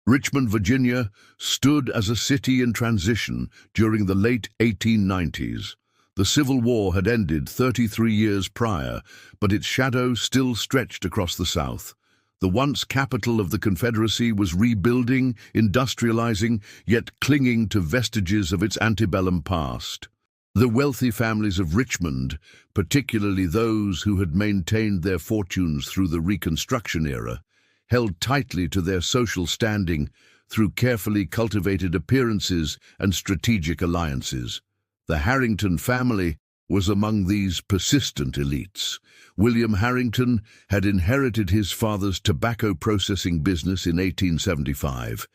Richmond, Virginia, stood as a city in transition during the late 1890s. The Civil War had ended 33 years prior, but its shadow still stretched across the South. The once capital of the Confederacy was rebuilding, industrializing, yet clinging to vestiges of its antebellum past. The wealthy families of Richmond, particularly those who had maintained their fortunes through the Reconstruction era, held tightly to their social standing through carefully cultivated appearances and strategic alliances. The Harrington family was among these persistent elites. William Harrington had inherited his father's tobacco processing business in 1875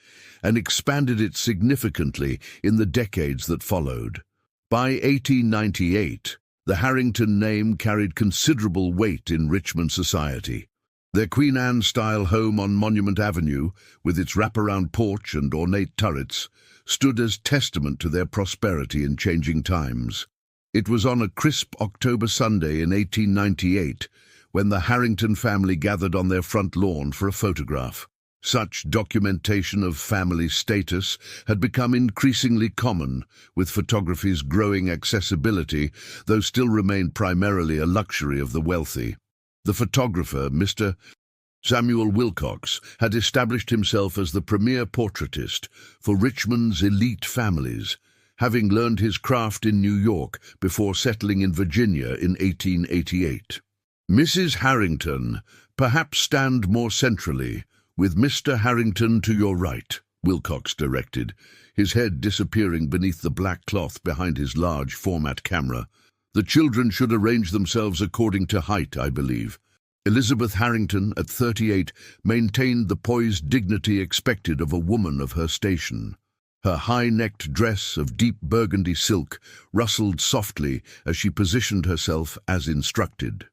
and expanded it significantly in the decades that followed. By 1898, the Harrington name carried considerable weight in Richmond society. Their Queen Anne-style home on Monument Avenue, with its wraparound porch and ornate turrets, stood as testament to their prosperity in changing times. It was on a crisp October Sunday in 1898 when the Harrington family gathered on their front lawn for a photograph. Such documentation of family status had become increasingly common, with photography's growing accessibility, though still remained primarily a luxury of the wealthy. The photographer, Mr. Samuel Wilcox, had established himself as the premier portraitist for Richmond's elite families, having learned his craft in New York before settling in Virginia in 1888. Mrs. Harrington, perhaps stand more centrally, with Mr. Harrington to your right, Wilcox directed, his head disappearing beneath the black cloth behind his large format camera. The children should arrange themselves according to height, I believe. Elizabeth Harrington, at 38, maintained the poised dignity expected of a woman of her station. Her high-necked dress of deep burgundy silk rustled softly as she positioned herself as instructed.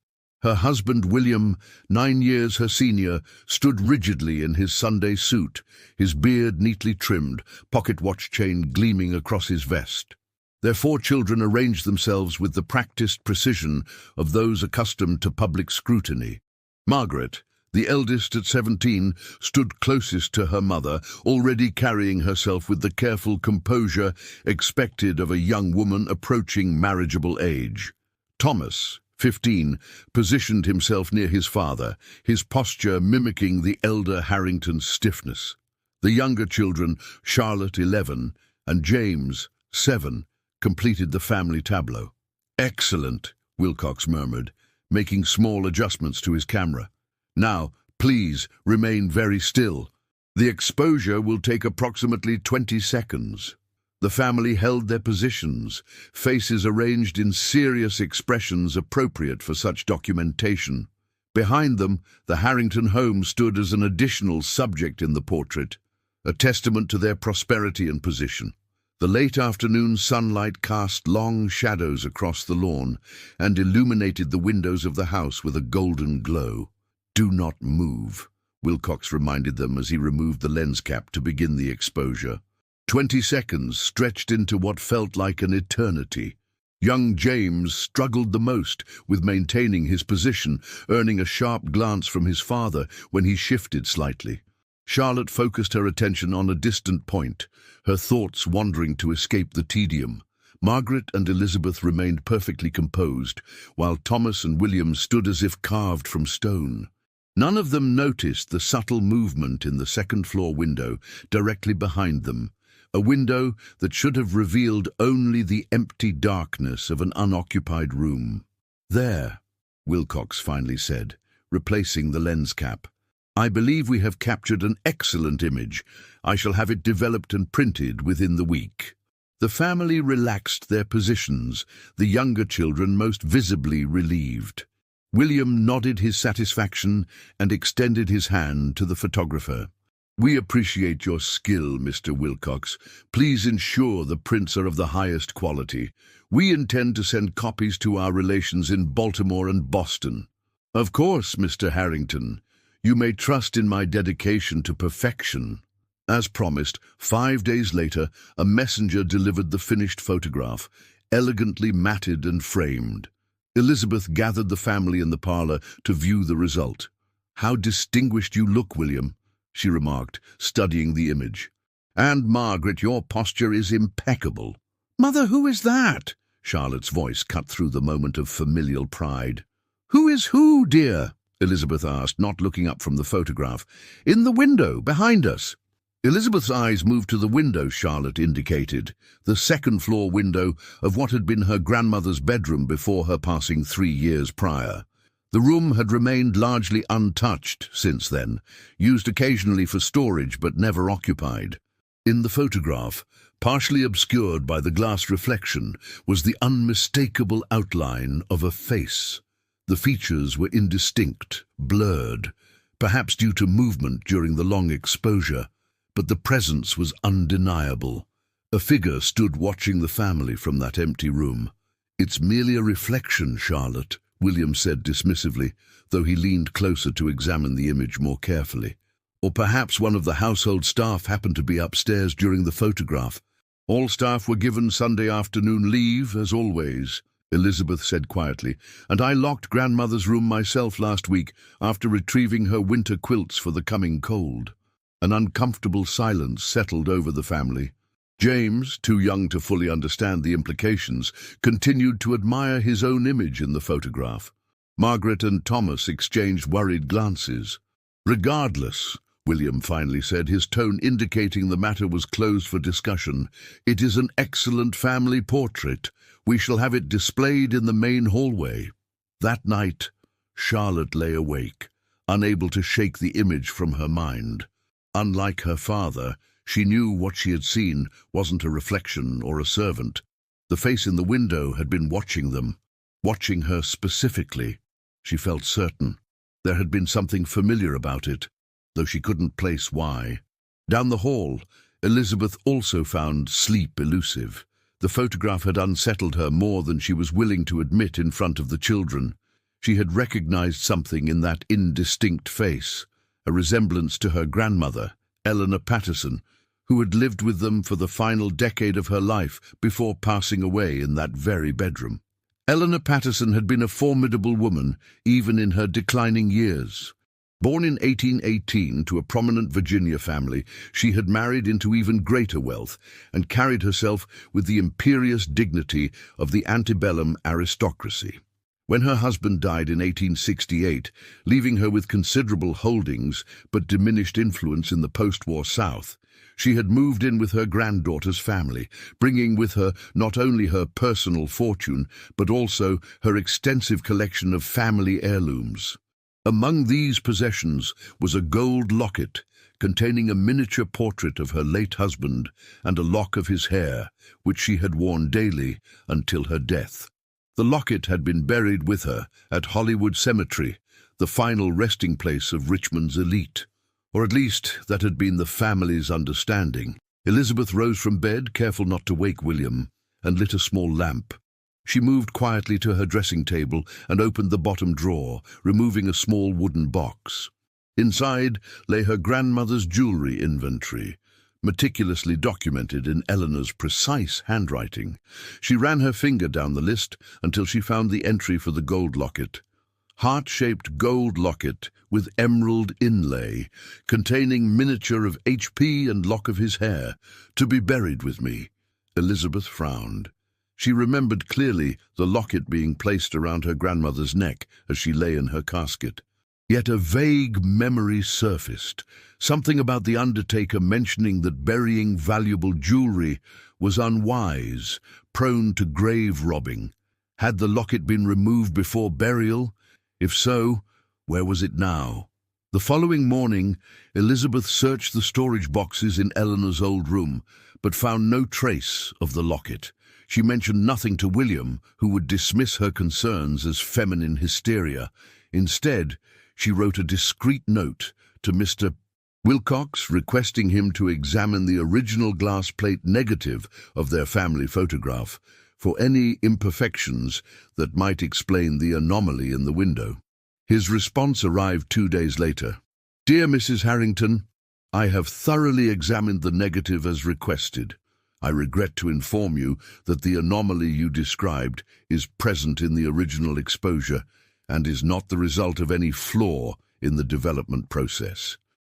Her husband, William, 9 years her senior, stood rigidly in his Sunday suit, his beard neatly trimmed, pocket watch chain gleaming across his vest. Their 4 children arranged themselves with the practiced precision of those accustomed to public scrutiny. Margaret, the eldest at 17, stood closest to her mother, already carrying herself with the careful composure expected of a young woman approaching marriageable age. Thomas, 15, positioned himself near his father, his posture mimicking the elder Harrington's stiffness. The younger children, Charlotte, 11, and James, 7, completed the family tableau. "Excellent," Wilcox murmured, making small adjustments to his camera. "Now, please, remain very still. The exposure will take approximately 20 seconds." The family held their positions, faces arranged in serious expressions appropriate for such documentation. Behind them, the Harrington home stood as an additional subject in the portrait, a testament to their prosperity and position. The late afternoon sunlight cast long shadows across the lawn and illuminated the windows of the house with a golden glow. "Do not move," Wilcox reminded them as he removed the lens cap to begin the exposure. 20 seconds stretched into what felt like an eternity. Young James struggled the most with maintaining his position, earning a sharp glance from his father when he shifted slightly. Charlotte focused her attention on a distant point, her thoughts wandering to escape the tedium. Margaret and Elizabeth remained perfectly composed, while Thomas and William stood as if carved from stone. None of them noticed the subtle movement in the second-floor window directly behind them, a window that should have revealed only the empty darkness of an unoccupied room. "There," Wilcox finally said, replacing the lens cap. "I believe we have captured an excellent image. I shall have it developed and printed within the week." The family relaxed their positions, the younger children most visibly relieved. William nodded his satisfaction and extended his hand to the photographer. "We appreciate your skill, Mr. Wilcox. Please ensure the prints are of the highest quality. We intend to send copies to our relations in Baltimore and Boston." "Of course, Mr. Harrington. You may trust in my dedication to perfection." As promised, 5 days later, a messenger delivered the finished photograph, elegantly matted and framed. Elizabeth gathered the family in the parlor to view the result. "How distinguished you look, William," she remarked, studying the image. "And, Margaret, your posture is impeccable." "Mother, who is that?" Charlotte's voice cut through the moment of familial pride. "Who is who, dear?" Elizabeth asked, not looking up from the photograph. "In the window, behind us." Elizabeth's eyes moved to the window Charlotte indicated, the second-floor window of what had been her grandmother's bedroom before her passing 3 years prior. The room had remained largely untouched since then, used occasionally for storage but never occupied. In the photograph, partially obscured by the glass reflection, was the unmistakable outline of a face. The features were indistinct, blurred, perhaps due to movement during the long exposure, but the presence was undeniable. A figure stood watching the family from that empty room. "It's merely a reflection, Charlotte," William said dismissively, though he leaned closer to examine the image more carefully. "Or perhaps one of the household staff happened to be upstairs during the photograph." "All staff were given Sunday afternoon leave, as always," Elizabeth said quietly, "and I locked grandmother's room myself last week after retrieving her winter quilts for the coming cold." An uncomfortable silence settled over the family. James, too young to fully understand the implications, continued to admire his own image in the photograph. Margaret and Thomas exchanged worried glances. "Regardless," William finally said, his tone indicating the matter was closed for discussion, "it is an excellent family portrait. We shall have it displayed in the main hallway." That night, Charlotte lay awake, unable to shake the image from her mind. Unlike her father, she knew what she had seen wasn't a reflection or a servant. The face in the window had been watching them, watching her specifically. She felt certain. There had been something familiar about it, though she couldn't place why. Down the hall, Elizabeth also found sleep elusive. The photograph had unsettled her more than she was willing to admit in front of the children. She had recognized something in that indistinct face, a resemblance to her grandmother, Eleanor Patterson, who had lived with them for the final decade of her life before passing away in that very bedroom. Eleanor Patterson had been a formidable woman, even in her declining years. Born in 1818 to a prominent Virginia family, she had married into even greater wealth and carried herself with the imperious dignity of the antebellum aristocracy. When her husband died in 1868, leaving her with considerable holdings but diminished influence in the post-war South, she had moved in with her granddaughter's family, bringing with her not only her personal fortune, but also her extensive collection of family heirlooms. Among these possessions was a gold locket containing a miniature portrait of her late husband and a lock of his hair, which she had worn daily until her death. The locket had been buried with her at Hollywood Cemetery, the final resting place of Richmond's elite. Or at least that had been the family's understanding. Elizabeth rose from bed, careful not to wake William, and lit a small lamp. She moved quietly to her dressing table and opened the bottom drawer, removing a small wooden box. Inside lay her grandmother's jewelry inventory, meticulously documented in Eleanor's precise handwriting. She ran her finger down the list until she found the entry for the gold locket. Heart-shaped gold locket with emerald inlay, containing miniature of HP and lock of his hair, to be buried with me. Elizabeth frowned. She remembered clearly the locket being placed around her grandmother's neck as she lay in her casket. Yet a vague memory surfaced, something about the undertaker mentioning that burying valuable jewelry was unwise, prone to grave robbing. Had the locket been removed before burial? If so, where was it now? The following morning, Elizabeth searched the storage boxes in Eleanor's old room, but found no trace of the locket. She mentioned nothing to William, who would dismiss her concerns as feminine hysteria. Instead, she wrote a discreet note to Mr. Wilcox requesting him to examine the original glass plate negative of their family photograph for any imperfections that might explain the anomaly in the window. His response arrived 2 days later. "Dear Mrs. Harrington, I have thoroughly examined the negative as requested. I regret to inform you that the anomaly you described is present in the original exposure and is not the result of any flaw in the development process.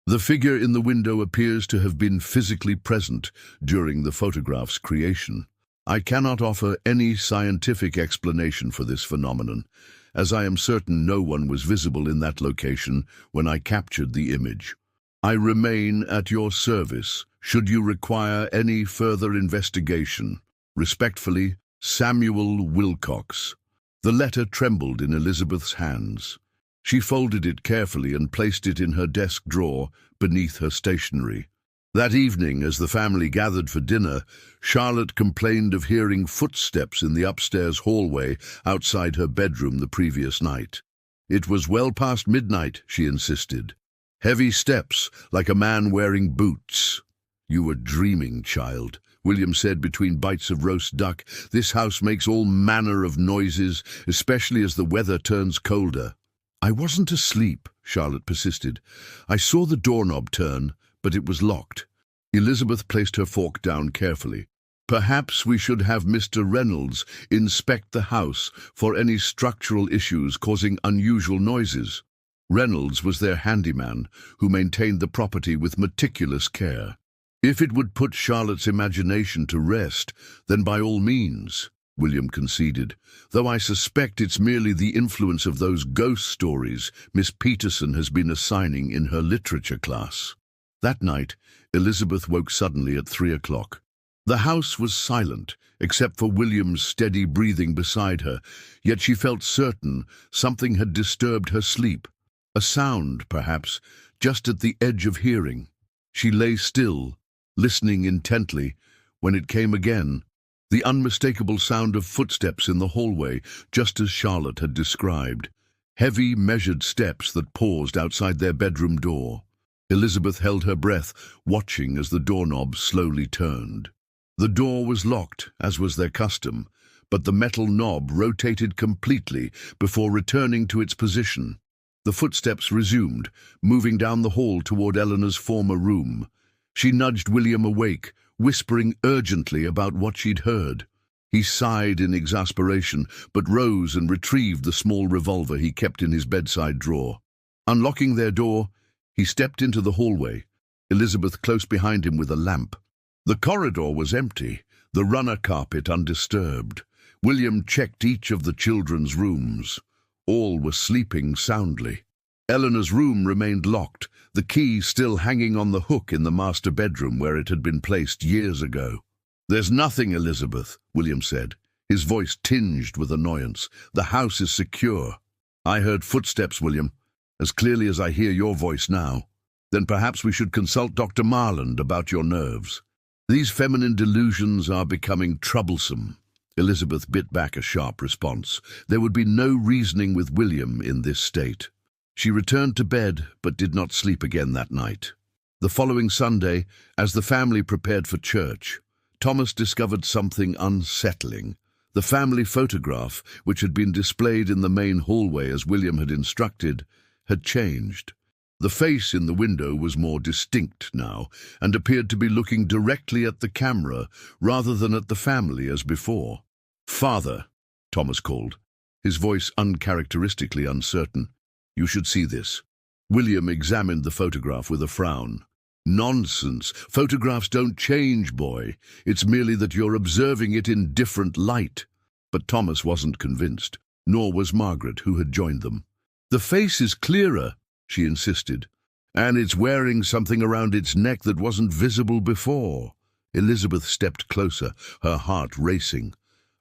The figure in the window appears to have been physically present during the photograph's creation. I cannot offer any scientific explanation for this phenomenon, as I am certain no one was visible in that location when I captured the image. I remain at your service should you require any further investigation. Respectfully, Samuel Wilcox. The letter trembled in Elizabeth's hands. She folded it carefully and placed it in her desk drawer beneath her stationery. That evening, as the family gathered for dinner, Charlotte complained of hearing footsteps in the upstairs hallway outside her bedroom the previous night. It was well past midnight, she insisted. Heavy steps, like a man wearing boots. You were dreaming, child, William said between bites of roast duck. This house makes all manner of noises, especially as the weather turns colder. I wasn't asleep, Charlotte persisted. I saw the doorknob turn, but it was locked. Elizabeth placed her fork down carefully. Perhaps we should have Mr. Reynolds inspect the house for any structural issues causing unusual noises. Reynolds was their handyman, who maintained the property with meticulous care. If it would put Charlotte's imagination to rest, then by all means, William conceded, though I suspect it's merely the influence of those ghost stories Miss Peterson has been assigning in her literature class. That night, Elizabeth woke suddenly at 3 o'clock. The house was silent, except for William's steady breathing beside her, yet she felt certain something had disturbed her sleep. A sound, perhaps, just at the edge of hearing. She lay still, listening intently, when it came again, the unmistakable sound of footsteps in the hallway, just as Charlotte had described. Heavy, measured steps that paused outside their bedroom door. Elizabeth held her breath, watching as the doorknob slowly turned. The door was locked, as was their custom, but the metal knob rotated completely before returning to its position. The footsteps resumed, moving down the hall toward Eleanor's former room. She nudged William awake, whispering urgently about what she'd heard. He sighed in exasperation, but rose and retrieved the small revolver he kept in his bedside drawer. Unlocking their door, he stepped into the hallway, Elizabeth close behind him with a lamp. The corridor was empty, the runner carpet undisturbed. William checked each of the children's rooms. All were sleeping soundly. Eleanor's room remained locked, the key still hanging on the hook in the master bedroom where it had been placed years ago. "There's nothing, Elizabeth," William said, his voice tinged with annoyance. "The house is secure." "I heard footsteps, William, as clearly as I hear your voice now. Then perhaps we should consult Dr. Marland about your nerves. These feminine delusions are becoming troublesome." Elizabeth bit back a sharp response. There would be no reasoning with William in this state. She returned to bed, but did not sleep again that night. The following Sunday, as the family prepared for church, Thomas discovered something unsettling. The family photograph, which had been displayed in the main hallway as William had instructed, had changed. The face in the window was more distinct now, and appeared to be looking directly at the camera rather than at the family as before. "Father," Thomas called, his voice uncharacteristically uncertain. "You should see this." William examined the photograph with a frown. "Nonsense. Photographs don't change, boy. It's merely that you're observing it in different light." But Thomas wasn't convinced, nor was Margaret, who had joined them. "The face is clearer," she insisted, "and it's wearing something around its neck that wasn't visible before." Elizabeth stepped closer, her heart racing.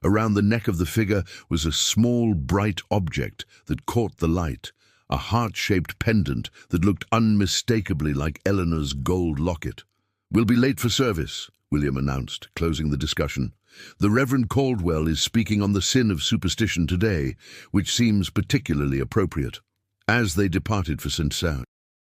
Around the neck of the figure was a small, bright object that caught the light, a heart-shaped pendant that looked unmistakably like Eleanor's gold locket. "We'll be late for service," William announced, closing the discussion. "The Reverend Caldwell is speaking on the sin of superstition today, which seems particularly appropriate." As they departed for St.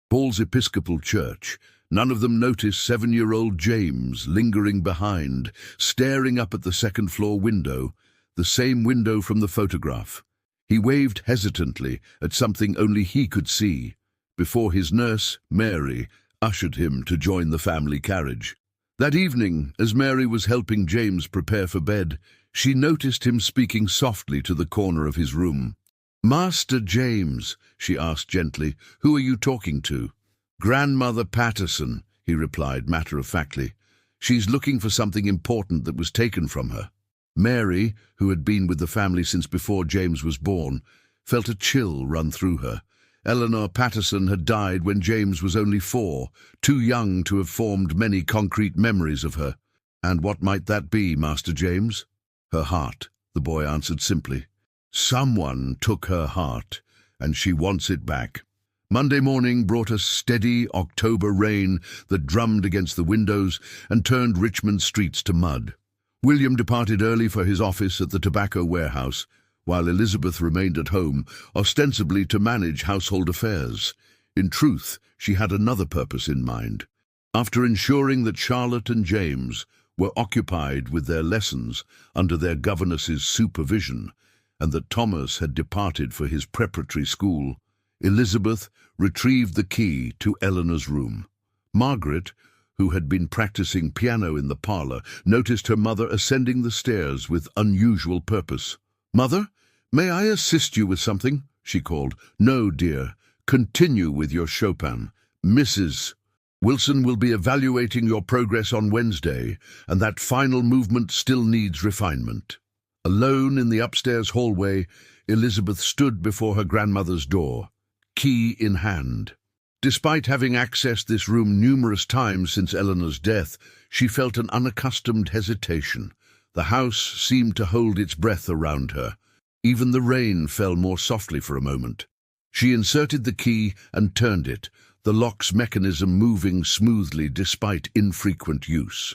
Paul's Episcopal Church, none of them noticed 7-year-old James lingering behind, staring up at the second-floor window, the same window from the photograph. He waved hesitantly at something only he could see, before his nurse, Mary, ushered him to join the family carriage. That evening, as Mary was helping James prepare for bed, she noticed him speaking softly to the corner of his room. "Master James," she asked gently, "who are you talking to?" "Grandmother Patterson," he replied matter-of-factly. "She's looking for something important that was taken from her." Mary, who had been with the family since before James was born, felt a chill run through her. Eleanor Patterson had died when James was only 4, too young to have formed many concrete memories of her. "And what might that be, Master James?" "Her heart," the boy answered simply. "Someone took her heart, and she wants it back." Monday morning brought a steady October rain that drummed against the windows and turned Richmond streets to mud. William departed early for his office at the tobacco warehouse, while Elizabeth remained at home, ostensibly to manage household affairs. In truth, she had another purpose in mind. After ensuring that Charlotte and James were occupied with their lessons under their governess's supervision, and that Thomas had departed for his preparatory school, Elizabeth retrieved the key to Eleanor's room. Margaret, who had been practicing piano in the parlour, noticed her mother ascending the stairs with unusual purpose. "Mother, may I assist you with something?" she called. "No, dear. Continue with your Chopin. Mrs. Wilson will be evaluating your progress on Wednesday, and that final movement still needs refinement." Alone in the upstairs hallway, Elizabeth stood before her grandmother's door, key in hand. Despite having accessed this room numerous times since Eleanor's death, she felt an unaccustomed hesitation. The house seemed to hold its breath around her. Even the rain fell more softly for a moment. She inserted the key and turned it, the lock's mechanism moving smoothly despite infrequent use.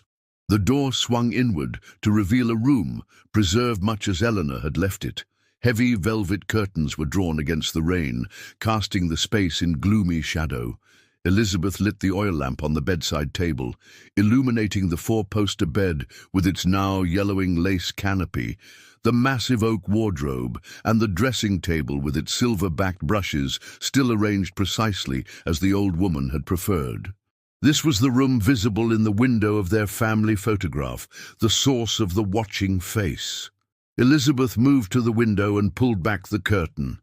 The door swung inward to reveal a room, preserved much as Eleanor had left it. Heavy velvet curtains were drawn against the rain, casting the space in gloomy shadow. Elizabeth lit the oil lamp on the bedside table, illuminating the four-poster bed with its now yellowing lace canopy, the massive oak wardrobe, and the dressing table with its silver-backed brushes still arranged precisely as the old woman had preferred. This was the room visible in the window of their family photograph, the source of the watching face. Elizabeth moved to the window and pulled back the curtain.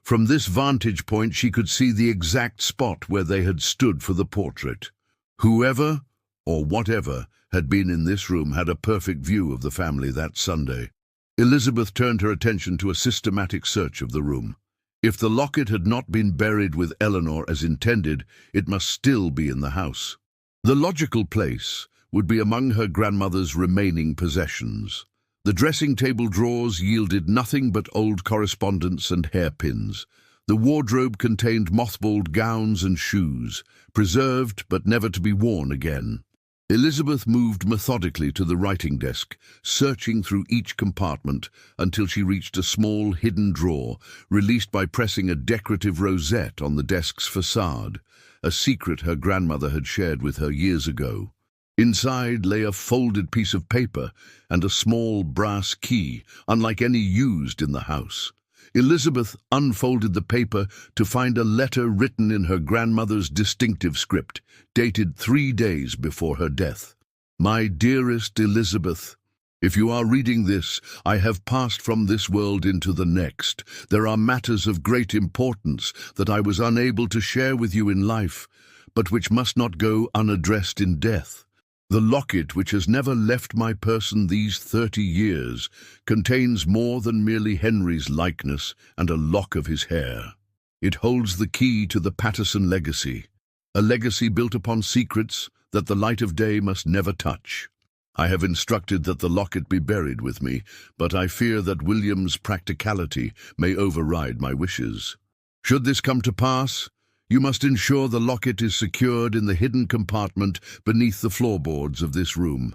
From this vantage point she could see the exact spot where they had stood for the portrait. Whoever, or whatever, had been in this room had a perfect view of the family that Sunday. Elizabeth turned her attention to a systematic search of the room. If the locket had not been buried with Eleanor as intended, it must still be in the house. The logical place would be among her grandmother's remaining possessions. The dressing table drawers yielded nothing but old correspondence and hairpins. The wardrobe contained mothballed gowns and shoes, preserved but never to be worn again. Elizabeth moved methodically to the writing desk, searching through each compartment until she reached a small hidden drawer, released by pressing a decorative rosette on the desk's facade, a secret her grandmother had shared with her years ago. Inside lay a folded piece of paper and a small brass key, unlike any used in the house. Elizabeth unfolded the paper to find a letter written in her grandmother's distinctive script, dated 3 days before her death. "My dearest Elizabeth, if you are reading this, I have passed from this world into the next. There are matters of great importance that I was unable to share with you in life, but which must not go unaddressed in death. The locket, which has never left my person these 30 years, contains more than merely Henry's likeness and a lock of his hair. It holds the key to the Patterson legacy, a legacy built upon secrets that the light of day must never touch. I have instructed that the locket be buried with me, but I fear that William's practicality may override my wishes. Should this come to pass, you must ensure the locket is secured in the hidden compartment beneath the floorboards of this room,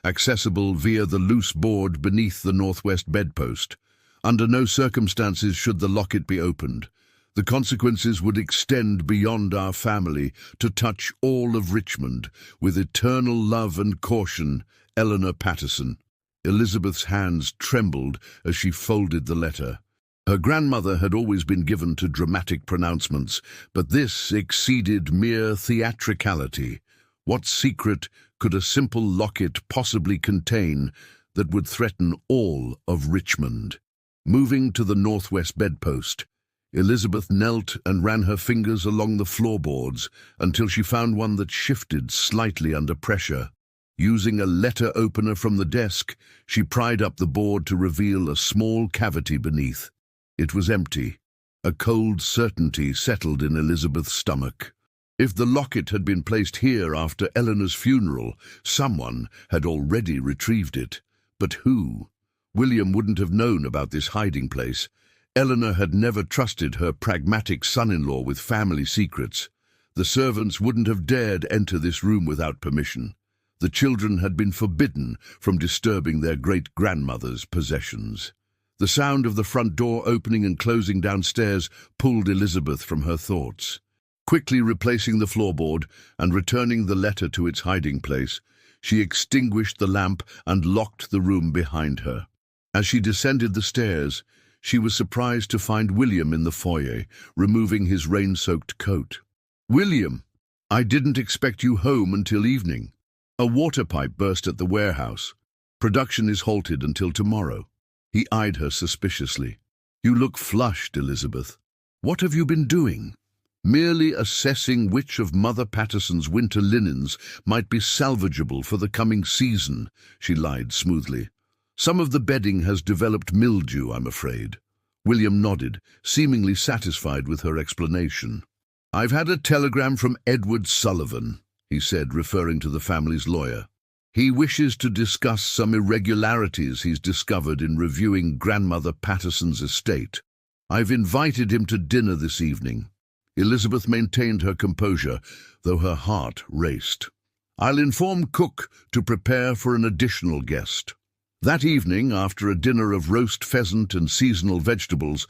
accessible via the loose board beneath the northwest bedpost. Under no circumstances should the locket be opened. The consequences would extend beyond our family to touch all of Richmond. With eternal love and caution, Eleanor Patterson." Elizabeth's hands trembled as she folded the letter. Her grandmother had always been given to dramatic pronouncements, but this exceeded mere theatricality. What secret could a simple locket possibly contain that would threaten all of Richmond? Moving to the northwest bedpost, Elizabeth knelt and ran her fingers along the floorboards until she found one that shifted slightly under pressure. Using a letter opener from the desk, she pried up the board to reveal a small cavity beneath. It was empty. A cold certainty settled in Elizabeth's stomach. If the locket had been placed here after Eleanor's funeral, someone had already retrieved it. But who? William wouldn't have known about this hiding place. Eleanor had never trusted her pragmatic son-in-law with family secrets. The servants wouldn't have dared enter this room without permission. The children had been forbidden from disturbing their great-grandmother's possessions. The sound of the front door opening and closing downstairs pulled Elizabeth from her thoughts. Quickly replacing the floorboard and returning the letter to its hiding place, she extinguished the lamp and locked the room behind her. As she descended the stairs, she was surprised to find William in the foyer, removing his rain-soaked coat. "William, I didn't expect you home until evening. A water pipe burst at the warehouse. Production is halted until tomorrow." He eyed her suspiciously. "You look flushed, Elizabeth. What have you been doing?" "Merely assessing which of Mother Patterson's winter linens might be salvageable for the coming season," she lied smoothly. "Some of the bedding has developed mildew, I'm afraid." William nodded, seemingly satisfied with her explanation. "I've had a telegram from Edward Sullivan," he said, referring to the family's lawyer. "He wishes to discuss some irregularities he's discovered in reviewing Grandmother Patterson's estate. I've invited him to dinner this evening." Elizabeth maintained her composure, though her heart raced. "I'll inform Cook to prepare for an additional guest." That evening, after a dinner of roast pheasant and seasonal vegetables,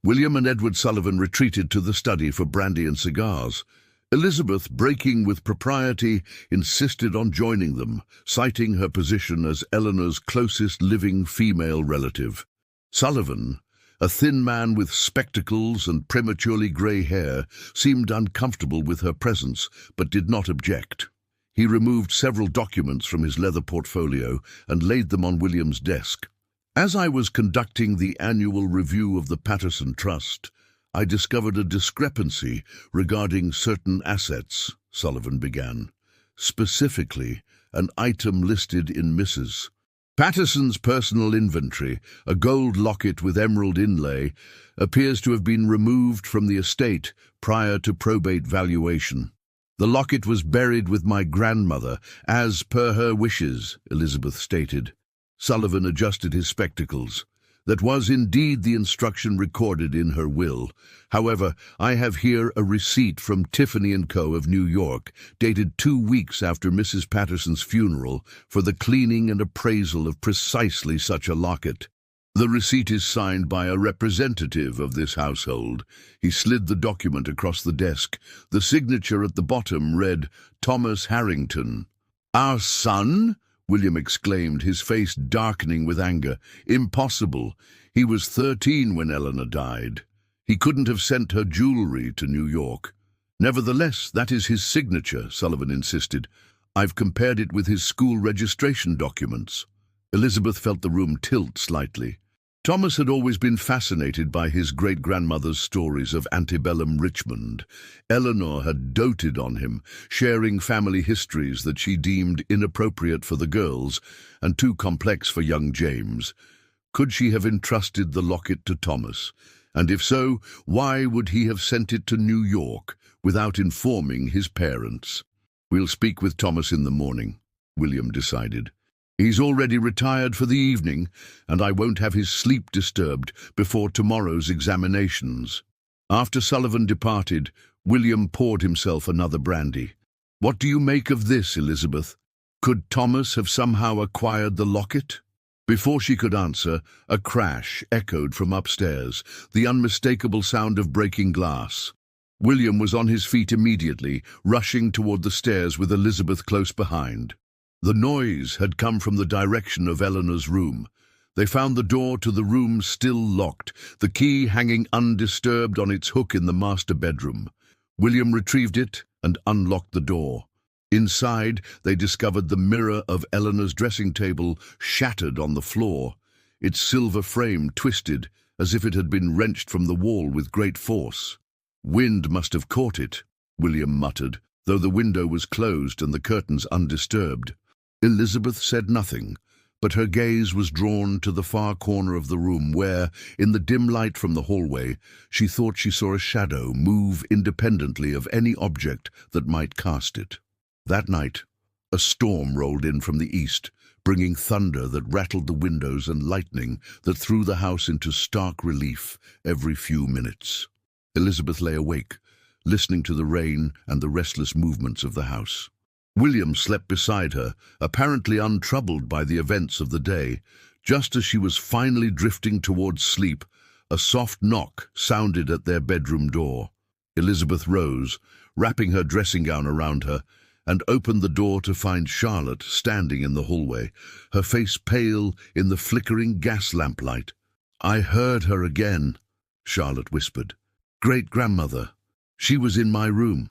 William and Edward Sullivan retreated to the study for brandy and cigars. Elizabeth, breaking with propriety, insisted on joining them, citing her position as Eleanor's closest living female relative. Sullivan, a thin man with spectacles and prematurely grey hair, seemed uncomfortable with her presence, but did not object. He removed several documents from his leather portfolio and laid them on William's desk. "As I was conducting the annual review of the Patterson Trust, I discovered a discrepancy regarding certain assets," Sullivan began. "Specifically, an item listed in Mrs. Patterson's personal inventory, a gold locket with emerald inlay, appears to have been removed from the estate prior to probate valuation. The locket was buried with my grandmother, as per her wishes," Elizabeth stated. Sullivan adjusted his spectacles. "That was indeed the instruction recorded in her will. However, I have here a receipt from Tiffany & Co. of New York, dated 2 weeks after Mrs. Patterson's funeral, for the cleaning and appraisal of precisely such a locket. The receipt is signed by a representative of this household." He slid the document across the desk. The signature at the bottom read, "Thomas Harrington." "Our son?" William exclaimed, his face darkening with anger. "Impossible. He was 13 when Eleanor died. He couldn't have sent her jewelry to New York." "Nevertheless, that is his signature," Sullivan insisted. "I've compared it with his school registration documents." Elizabeth felt the room tilt slightly. Thomas had always been fascinated by his great-grandmother's stories of antebellum Richmond. Eleanor had doted on him, sharing family histories that she deemed inappropriate for the girls and too complex for young James. Could she have entrusted the locket to Thomas? And if so, why would he have sent it to New York without informing his parents? "We'll speak with Thomas in the morning," William decided. "He's already retired for the evening, and I won't have his sleep disturbed before tomorrow's examinations." After Sullivan departed, William poured himself another brandy. "What do you make of this, Elizabeth? Could Thomas have somehow acquired the locket?" Before she could answer, a crash echoed from upstairs, the unmistakable sound of breaking glass. William was on his feet immediately, rushing toward the stairs with Elizabeth close behind. The noise had come from the direction of Eleanor's room. They found the door to the room still locked, the key hanging undisturbed on its hook in the master bedroom. William retrieved it and unlocked the door. Inside, they discovered the mirror of Eleanor's dressing table shattered on the floor, its silver frame twisted as if it had been wrenched from the wall with great force. "Wind must have caught it," William muttered, though the window was closed and the curtains undisturbed. Elizabeth said nothing, but her gaze was drawn to the far corner of the room where, in the dim light from the hallway, she thought she saw a shadow move independently of any object that might cast it. That night, a storm rolled in from the east, bringing thunder that rattled the windows and lightning that threw the house into stark relief every few minutes. Elizabeth lay awake, listening to the rain and the restless movements of the house. William slept beside her, apparently untroubled by the events of the day. Just as she was finally drifting towards sleep, a soft knock sounded at their bedroom door. Elizabeth rose, wrapping her dressing gown around her, and opened the door to find Charlotte standing in the hallway, her face pale in the flickering gas lamplight. "I heard her again," Charlotte whispered. "Great-grandmother. She was in my room."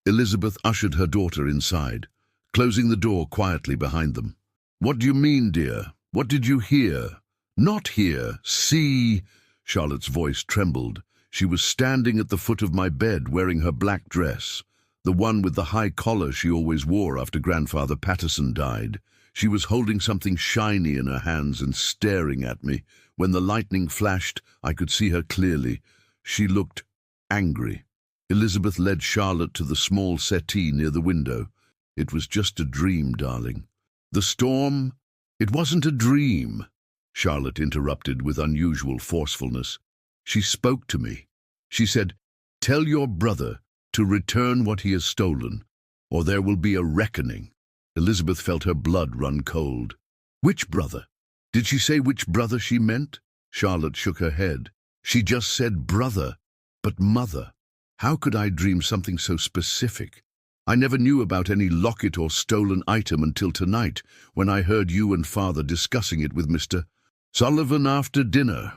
Elizabeth ushered her daughter inside, closing the door quietly behind them. "What do you mean, dear? What did you hear?" "Not hear, see." Charlotte's voice trembled. She was standing at the foot of my bed wearing her black dress, the one with the high collar she always wore after Grandfather Patterson died. She was holding something shiny in her hands and staring at me. When the lightning flashed, I could see her clearly. She looked angry. Elizabeth led Charlotte to the small settee near the window. "It was just a dream, darling." "The storm? It wasn't a dream," Charlotte interrupted with unusual forcefulness. "She spoke to me. She said, 'Tell your brother to return what he has stolen, or there will be a reckoning.'" Elizabeth felt her blood run cold. "Which brother? Did she say which brother she meant?" Charlotte shook her head. "She just said brother, but mother. How could I dream something so specific? I never knew about any locket or stolen item until tonight, when I heard you and Father discussing it with Mr. Sullivan after dinner."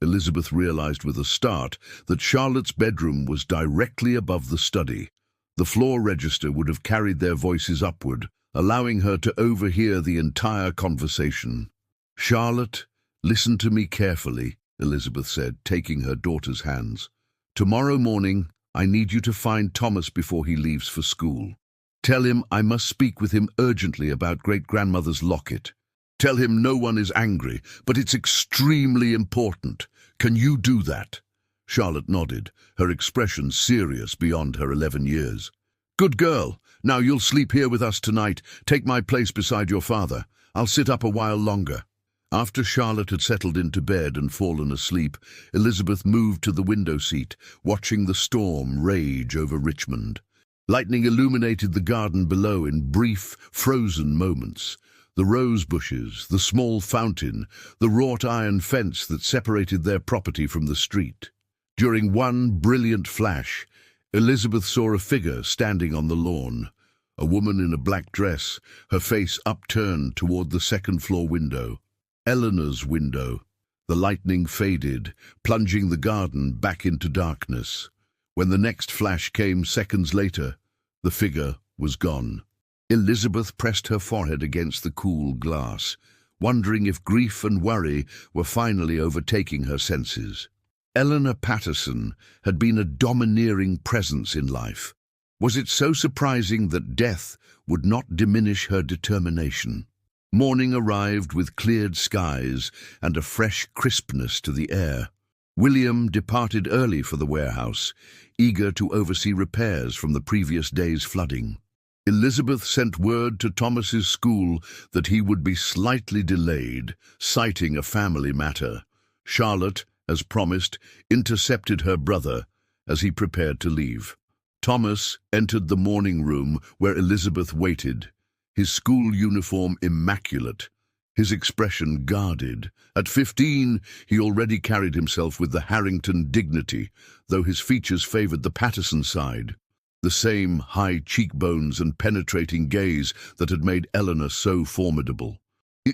Elizabeth realized with a start that Charlotte's bedroom was directly above the study. The floor register would have carried their voices upward, allowing her to overhear the entire conversation. "Charlotte, listen to me carefully," Elizabeth said, taking her daughter's hands. "Tomorrow morning, I need you to find Thomas before he leaves for school. Tell him I must speak with him urgently about great-grandmother's locket. Tell him no one is angry, but it's extremely important. Can you do that?" Charlotte nodded, her expression serious beyond her 11 years. "Good girl. Now you'll sleep here with us tonight. Take my place beside your father. I'll sit up a while longer." After Charlotte had settled into bed and fallen asleep, Elizabeth moved to the window seat, watching the storm rage over Richmond. Lightning illuminated the garden below in brief, frozen moments. The rose bushes, the small fountain, the wrought iron fence that separated their property from the street. During one brilliant flash, Elizabeth saw a figure standing on the lawn. A woman in a black dress, her face upturned toward the second-floor window. Eleanor's window. The lightning faded, plunging the garden back into darkness. When the next flash came seconds later, the figure was gone. Elizabeth pressed her forehead against the cool glass, wondering if grief and worry were finally overtaking her senses. Eleanor Patterson had been a domineering presence in life. Was it so surprising that death would not diminish her determination? Morning arrived with cleared skies and a fresh crispness to the air. William departed early for the warehouse, eager to oversee repairs from the previous day's flooding. Elizabeth sent word to Thomas's school that he would be slightly delayed, citing a family matter. Charlotte, as promised, intercepted her brother as he prepared to leave. Thomas entered the morning room where Elizabeth waited, his school uniform immaculate, his expression guarded. At 15, he already carried himself with the Harrington dignity, though his features favored the Patterson side. The same high cheekbones and penetrating gaze that had made Eleanor so formidable.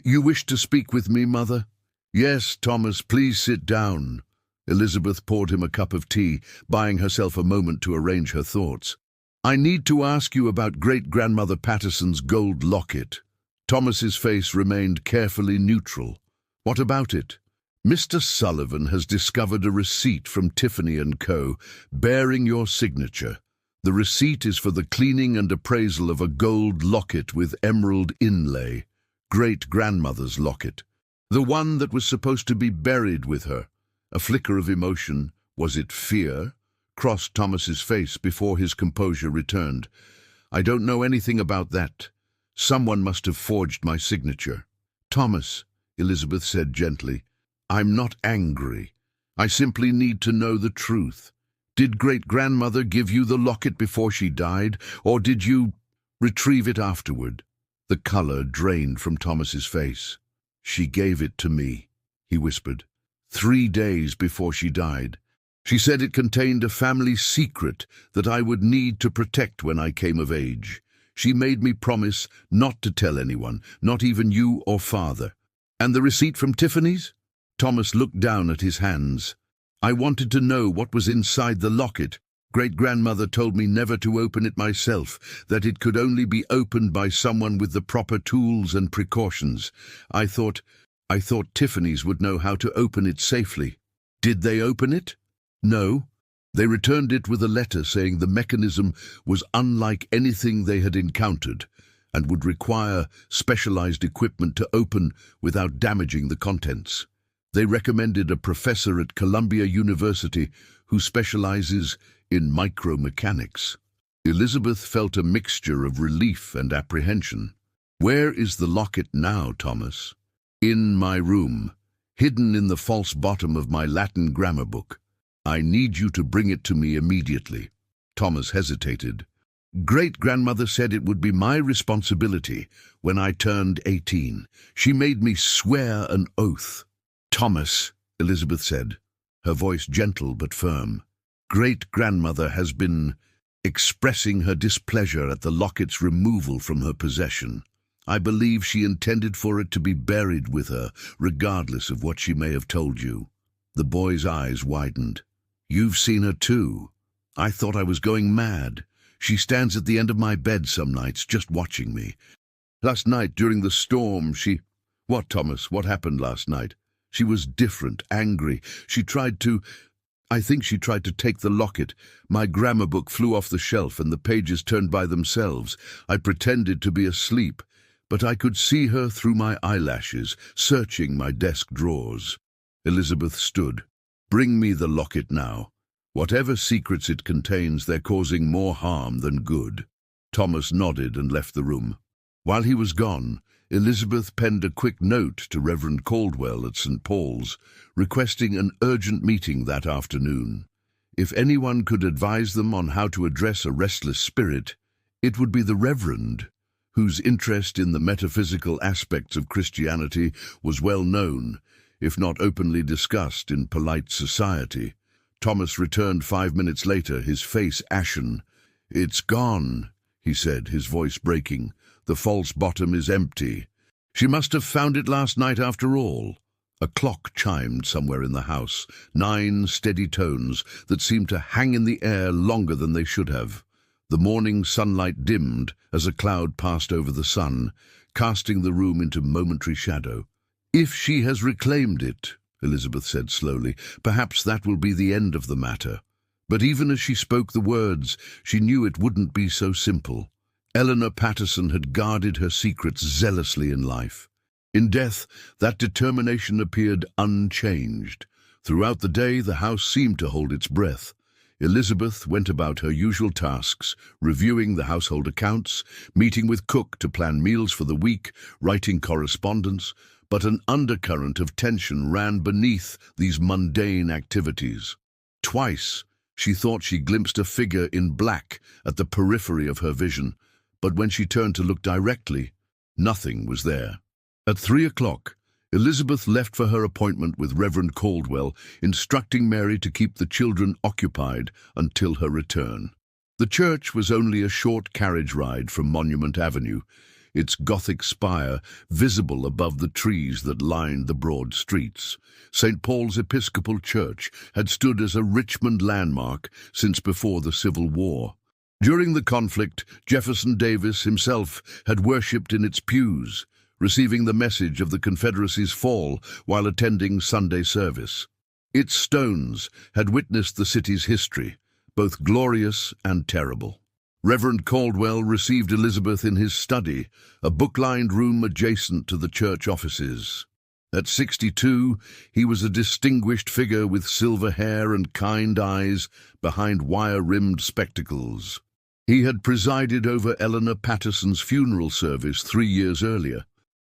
"You wish to speak with me, Mother?" "Yes, Thomas, please sit down." Elizabeth poured him a cup of tea, buying herself a moment to arrange her thoughts. "I need to ask you about great-grandmother Patterson's gold locket." Thomas's face remained carefully neutral. "What about it?" Mr. Sullivan has discovered a receipt from Tiffany & Co. bearing your signature. The receipt is for the cleaning and appraisal of a gold locket with emerald inlay, great-grandmother's locket, the one that was supposed to be buried with her. A flicker of emotion, was it fear, crossed Thomas's face before his composure returned. I don't know anything about that. Someone must have forged my signature. Thomas, Elizabeth said gently, I'm not angry. I simply need to know the truth. Did great-grandmother give you the locket before she died, or did you retrieve it afterward? The color drained from Thomas's face. She gave it to me, he whispered, 3 days before she died. She said it contained a family secret that I would need to protect when I came of age. She made me promise not to tell anyone, not even you or father. And the receipt from Tiffany's? Thomas looked down at his hands. I wanted to know what was inside the locket. Great-grandmother told me never to open it myself, that it could only be opened by someone with the proper tools and precautions. I thought Tiffany's would know how to open it safely. Did they open it? No. They returned it with a letter saying the mechanism was unlike anything they had encountered and would require specialized equipment to open without damaging the contents. They recommended a professor at Columbia University who specializes in micromechanics. Elizabeth felt a mixture of relief and apprehension. Where is the locket now, Thomas? In my room, hidden in the false bottom of my Latin grammar book. I need you to bring it to me immediately. Thomas hesitated. Great-grandmother said it would be my responsibility when I turned 18. She made me swear an oath. Thomas, Elizabeth said, her voice gentle but firm. Great-grandmother has been expressing her displeasure at the locket's removal from her possession. I believe she intended for it to be buried with her, regardless of what she may have told you. The boy's eyes widened. You've seen her too. I thought I was going mad. She stands at the end of my bed some nights, just watching me. Last night, during the storm, she... What, Thomas? What happened last night? She was different, angry. I think she tried to take the locket. My grammar book flew off the shelf and the pages turned by themselves. I pretended to be asleep, but I could see her through my eyelashes, searching my desk drawers. Elizabeth stood. Bring me the locket now. Whatever secrets it contains, they're causing more harm than good. Thomas nodded and left the room. While he was gone, Elizabeth penned a quick note to Reverend Caldwell at St. Paul's, requesting an urgent meeting that afternoon. If anyone could advise them on how to address a restless spirit, it would be the Reverend, whose interest in the metaphysical aspects of Christianity was well known, if not openly discussed in polite society. Thomas returned 5 minutes later, his face ashen. It's gone, he said, his voice breaking. The false bottom is empty. She must have found it last night after all. A clock chimed somewhere in the house, 9 steady tones that seemed to hang in the air longer than they should have. The morning sunlight dimmed as a cloud passed over the sun, casting the room into momentary shadow. If she has reclaimed it, Elizabeth said slowly, perhaps that will be the end of the matter. But even as she spoke the words, she knew it wouldn't be so simple. Eleanor Patterson had guarded her secrets zealously in life. In death, that determination appeared unchanged. Throughout the day, the house seemed to hold its breath. Elizabeth went about her usual tasks, reviewing the household accounts, meeting with cook to plan meals for the week, writing correspondence, but an undercurrent of tension ran beneath these mundane activities. Twice, she thought she glimpsed a figure in black at the periphery of her vision, but when she turned to look directly, nothing was there. At 3 o'clock, Elizabeth left for her appointment with Reverend Caldwell, instructing Mary to keep the children occupied until her return. The church was only a short carriage ride from Monument Avenue, its Gothic spire visible above the trees that lined the broad streets. St. Paul's Episcopal Church had stood as a Richmond landmark since before the Civil War. During the conflict, Jefferson Davis himself had worshipped in its pews, receiving the message of the Confederacy's fall while attending Sunday service. Its stones had witnessed the city's history, both glorious and terrible. Reverend Caldwell received Elizabeth in his study, a book-lined room adjacent to the church offices. At 62, he was a distinguished figure with silver hair and kind eyes behind wire-rimmed spectacles. He had presided over Eleanor Patterson's funeral service 3 years earlier.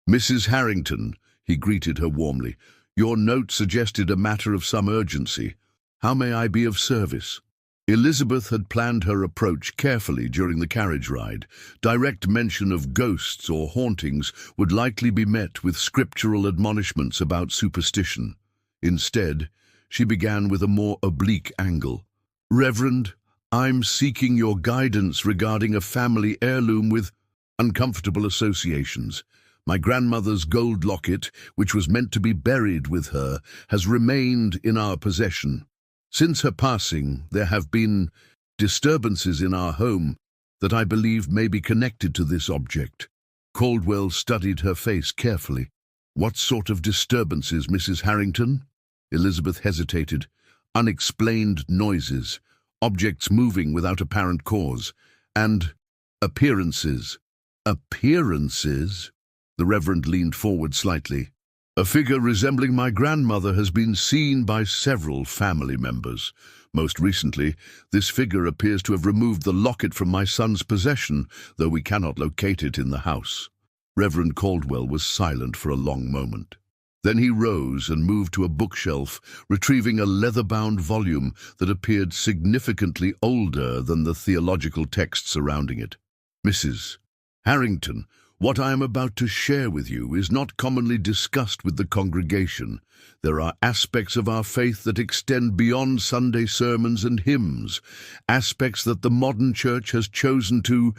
"Mrs. Harrington," he greeted her warmly, "your note suggested a matter of some urgency. How may I be of service?" Elizabeth had planned her approach carefully during the carriage ride. Direct mention of ghosts or hauntings would likely be met with scriptural admonishments about superstition. Instead, she began with a more oblique angle. "Reverend, I'm seeking your guidance regarding a family heirloom with uncomfortable associations. My grandmother's gold locket, which was meant to be buried with her, has remained in our possession. Since her passing, there have been disturbances in our home that I believe may be connected to this object." Caldwell studied her face carefully. "What sort of disturbances, Mrs. Harrington?" Elizabeth hesitated. "Unexplained noises, objects moving without apparent cause, and appearances." "Appearances?" The Reverend leaned forward slightly. "A figure resembling my grandmother has been seen by several family members. Most recently, this figure appears to have removed the locket from my son's possession, though we cannot locate it in the house." Reverend Caldwell was silent for a long moment. Then he rose and moved to a bookshelf, retrieving a leather-bound volume that appeared significantly older than the theological text surrounding it. "Mrs. Harrington, what I am about to share with you is not commonly discussed with the congregation. There are aspects of our faith that extend beyond Sunday sermons and hymns, aspects that the modern church has chosen to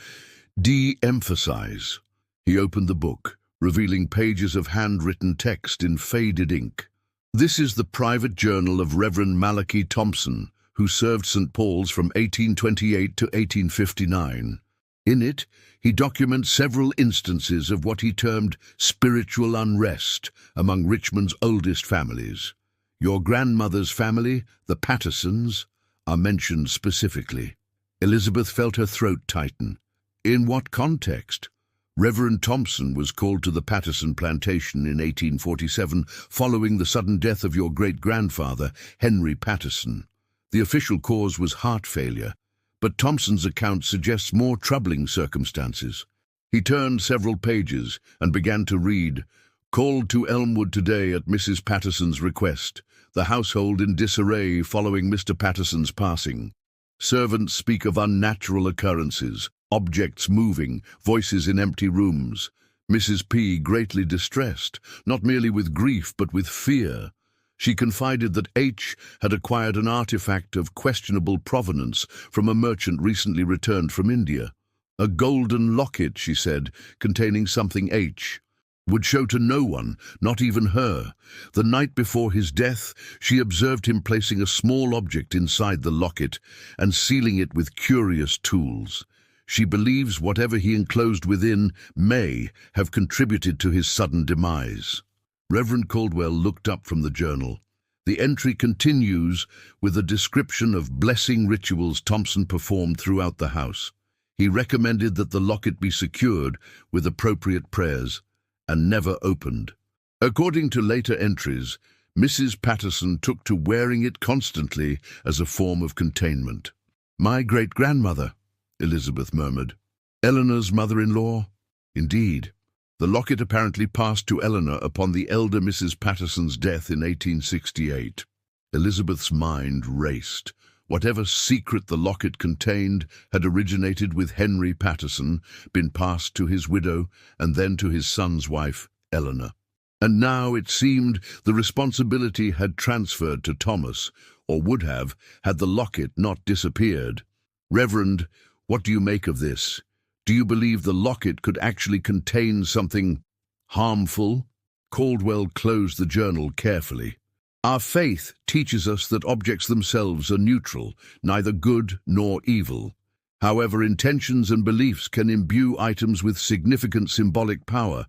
de-emphasize." He opened the book, revealing pages of handwritten text in faded ink. "This is the private journal of Reverend Malachi Thompson, who served St. Paul's from 1828 to 1859. In it, he documents several instances of what he termed spiritual unrest among Richmond's oldest families. Your grandmother's family, the Pattersons, are mentioned specifically." Elizabeth felt her throat tighten. "In what context?" "Reverend Thompson was called to the Patterson plantation in 1847 following the sudden death of your great-grandfather, Henry Patterson. The official cause was heart failure, but Thompson's account suggests more troubling circumstances." He turned several pages and began to read. "Called to Elmwood today at Mrs. Patterson's request. The household in disarray following Mr. Patterson's passing. Servants speak of unnatural occurrences, objects moving, voices in empty rooms. Mrs. P. greatly distressed, not merely with grief but with fear. She confided that H. had acquired an artifact of questionable provenance from a merchant recently returned from India. A golden locket, she said, containing something H. would show to no one, not even her. The night before his death, she observed him placing a small object inside the locket and sealing it with curious tools. She believes whatever he enclosed within may have contributed to his sudden demise." Reverend Caldwell looked up from the journal. The entry continues with a description of blessing rituals Thompson performed throughout the house. He recommended that the locket be secured with appropriate prayers and never opened. According to later entries, Mrs. Patterson took to wearing it constantly as a form of containment. "My great-grandmother," Elizabeth murmured. "Eleanor's mother-in-law?" "Indeed. The locket apparently passed to Eleanor upon the elder Mrs. Patterson's death in 1868. Elizabeth's mind raced. Whatever secret the locket contained had originated with Henry Patterson, been passed to his widow, and then to his son's wife, Eleanor. And now, it seemed, the responsibility had transferred to Thomas, or would have, had the locket not disappeared. "Reverend, what do you make of this? Do you believe the locket could actually contain something harmful?" Caldwell closed the journal carefully. "Our faith teaches us that objects themselves are neutral, neither good nor evil. However, intentions and beliefs can imbue items with significant symbolic power.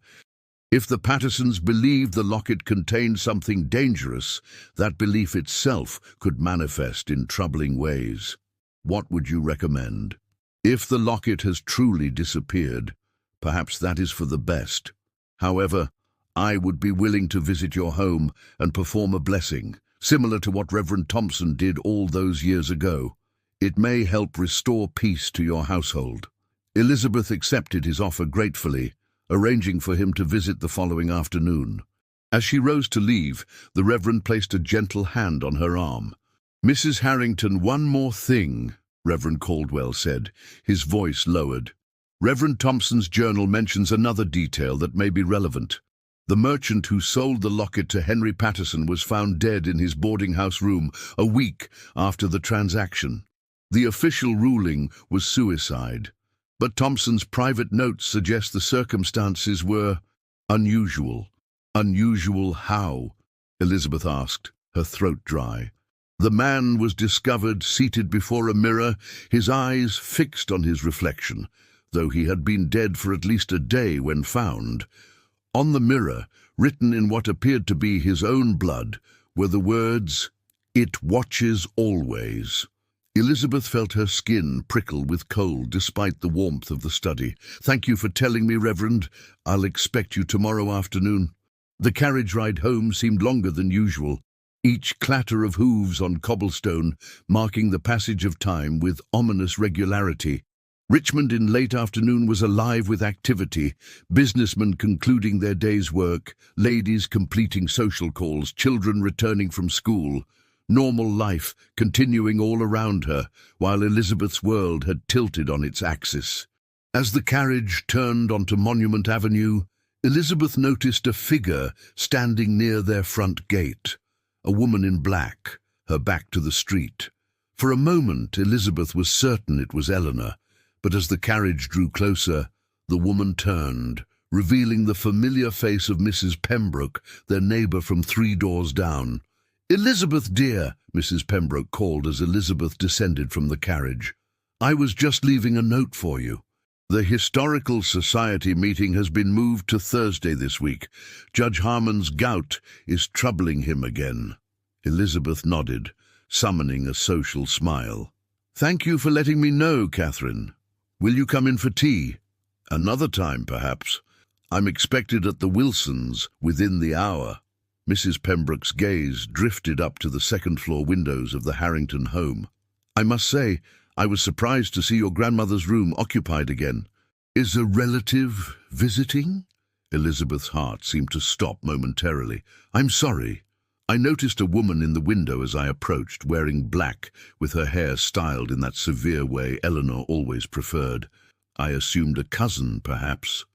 If the Pattersons believed the locket contained something dangerous, that belief itself could manifest in troubling ways. What would you recommend? If the locket has truly disappeared, perhaps that is for the best. However, I would be willing to visit your home and perform a blessing, similar to what Reverend Thompson did all those years ago. It may help restore peace to your household. Elizabeth accepted his offer gratefully, arranging for him to visit the following afternoon. As she rose to leave, the Reverend placed a gentle hand on her arm. "Mrs. Harrington, one more thing," Reverend Caldwell said, his voice lowered. "Reverend Thompson's journal mentions another detail that may be relevant. The merchant who sold the locket to Henry Patterson was found dead in his boarding house room a week after the transaction. The official ruling was suicide, but Thompson's private notes suggest the circumstances were unusual. Unusual how? Elizabeth asked, her throat dry. The man was discovered seated before a mirror, his eyes fixed on his reflection, though he had been dead for at least a day when found. On the mirror, written in what appeared to be his own blood, were the words, "It watches always." Elizabeth felt her skin prickle with cold despite the warmth of the study. "Thank you for telling me, Reverend. I'll expect you tomorrow afternoon." The carriage ride home seemed longer than usual, each clatter of hooves on cobblestone marking the passage of time with ominous regularity. Richmond in late afternoon was alive with activity, businessmen concluding their day's work, ladies completing social calls, children returning from school. Normal life continuing all around her, while Elizabeth's world had tilted on its axis. As the carriage turned onto Monument Avenue, Elizabeth noticed a figure standing near their front gate, a woman in black, her back to the street. For a moment, Elizabeth was certain it was Eleanor, but as the carriage drew closer, the woman turned, revealing the familiar face of Mrs. Pembroke, their neighbour from 3 doors down. "Elizabeth, dear," Mrs. Pembroke called as Elizabeth descended from the carriage. "I was just leaving a note for you. The Historical Society meeting has been moved to Thursday this week. Judge Harmon's gout is troubling him again." Elizabeth nodded, summoning a social smile. "Thank you for letting me know, Catherine. Will you come in for tea? Another time, perhaps. I'm expected at the Wilsons' within the hour." Mrs. Pembroke's gaze drifted up to the second-floor windows of the Harrington home. "I must say, I was surprised to see your grandmother's room occupied again. Is a relative visiting?" Elizabeth's heart seemed to stop momentarily. "I'm sorry. I noticed a woman in the window as I approached, wearing black, with her hair styled in that severe way Eleanor always preferred. I assumed a cousin, perhaps."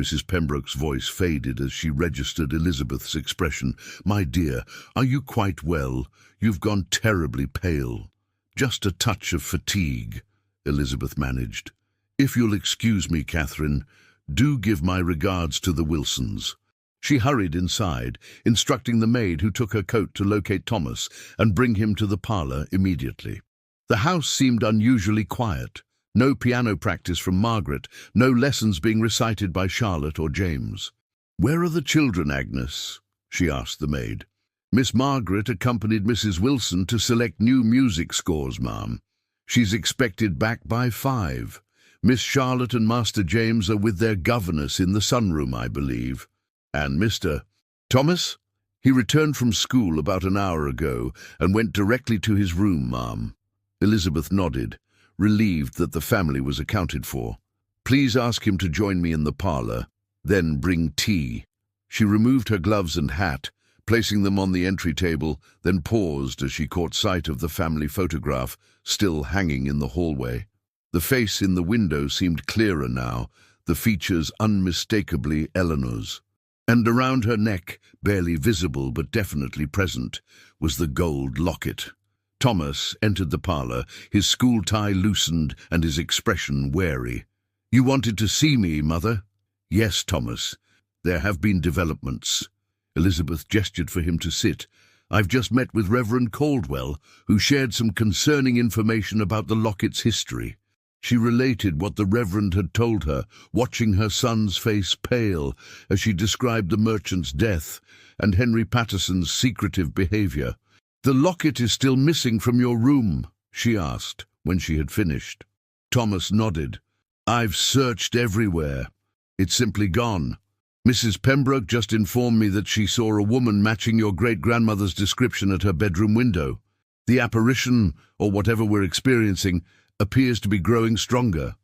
Mrs. Pembroke's voice faded as she registered Elizabeth's expression. "My dear, are you quite well? You've gone terribly pale." "Just a touch of fatigue," Elizabeth managed. "If you'll excuse me, Catherine, do give my regards to the Wilsons." She hurried inside, instructing the maid who took her coat to locate Thomas and bring him to the parlour immediately. The house seemed unusually quiet. No piano practice from Margaret, no lessons being recited by Charlotte or James. "Where are the children, Agnes?" she asked the maid. "Miss Margaret accompanied Mrs. Wilson to select new music scores, ma'am. She's expected back by 5. Miss Charlotte and Master James are with their governess in the sunroom, I believe. And Mr. Thomas? He returned from school about an hour ago and went directly to his room, ma'am." Elizabeth nodded, relieved that the family was accounted for. "Please ask him to join me in the parlour, then bring tea." She removed her gloves and hat, placing them on the entry table, then paused as she caught sight of the family photograph still hanging in the hallway. The face in the window seemed clearer now, the features unmistakably Eleanor's. And around her neck, barely visible but definitely present, was the gold locket. Thomas entered the parlour, his school tie loosened and his expression wary. "You wanted to see me, Mother?" "Yes, Thomas. There have been developments." Elizabeth gestured for him to sit. "I've just met with Reverend Caldwell, who shared some concerning information about the locket's history. She related what the Reverend had told her, watching her son's face pale as she described the merchant's death and Henry Patterson's secretive behavior. "The locket is still missing from your room," she asked when she had finished. Thomas nodded. "I've searched everywhere. It's simply gone. Mrs. Pembroke just informed me that she saw a woman matching your great-grandmother's description at her bedroom window. The apparition, or whatever we're experiencing, appears to be growing stronger."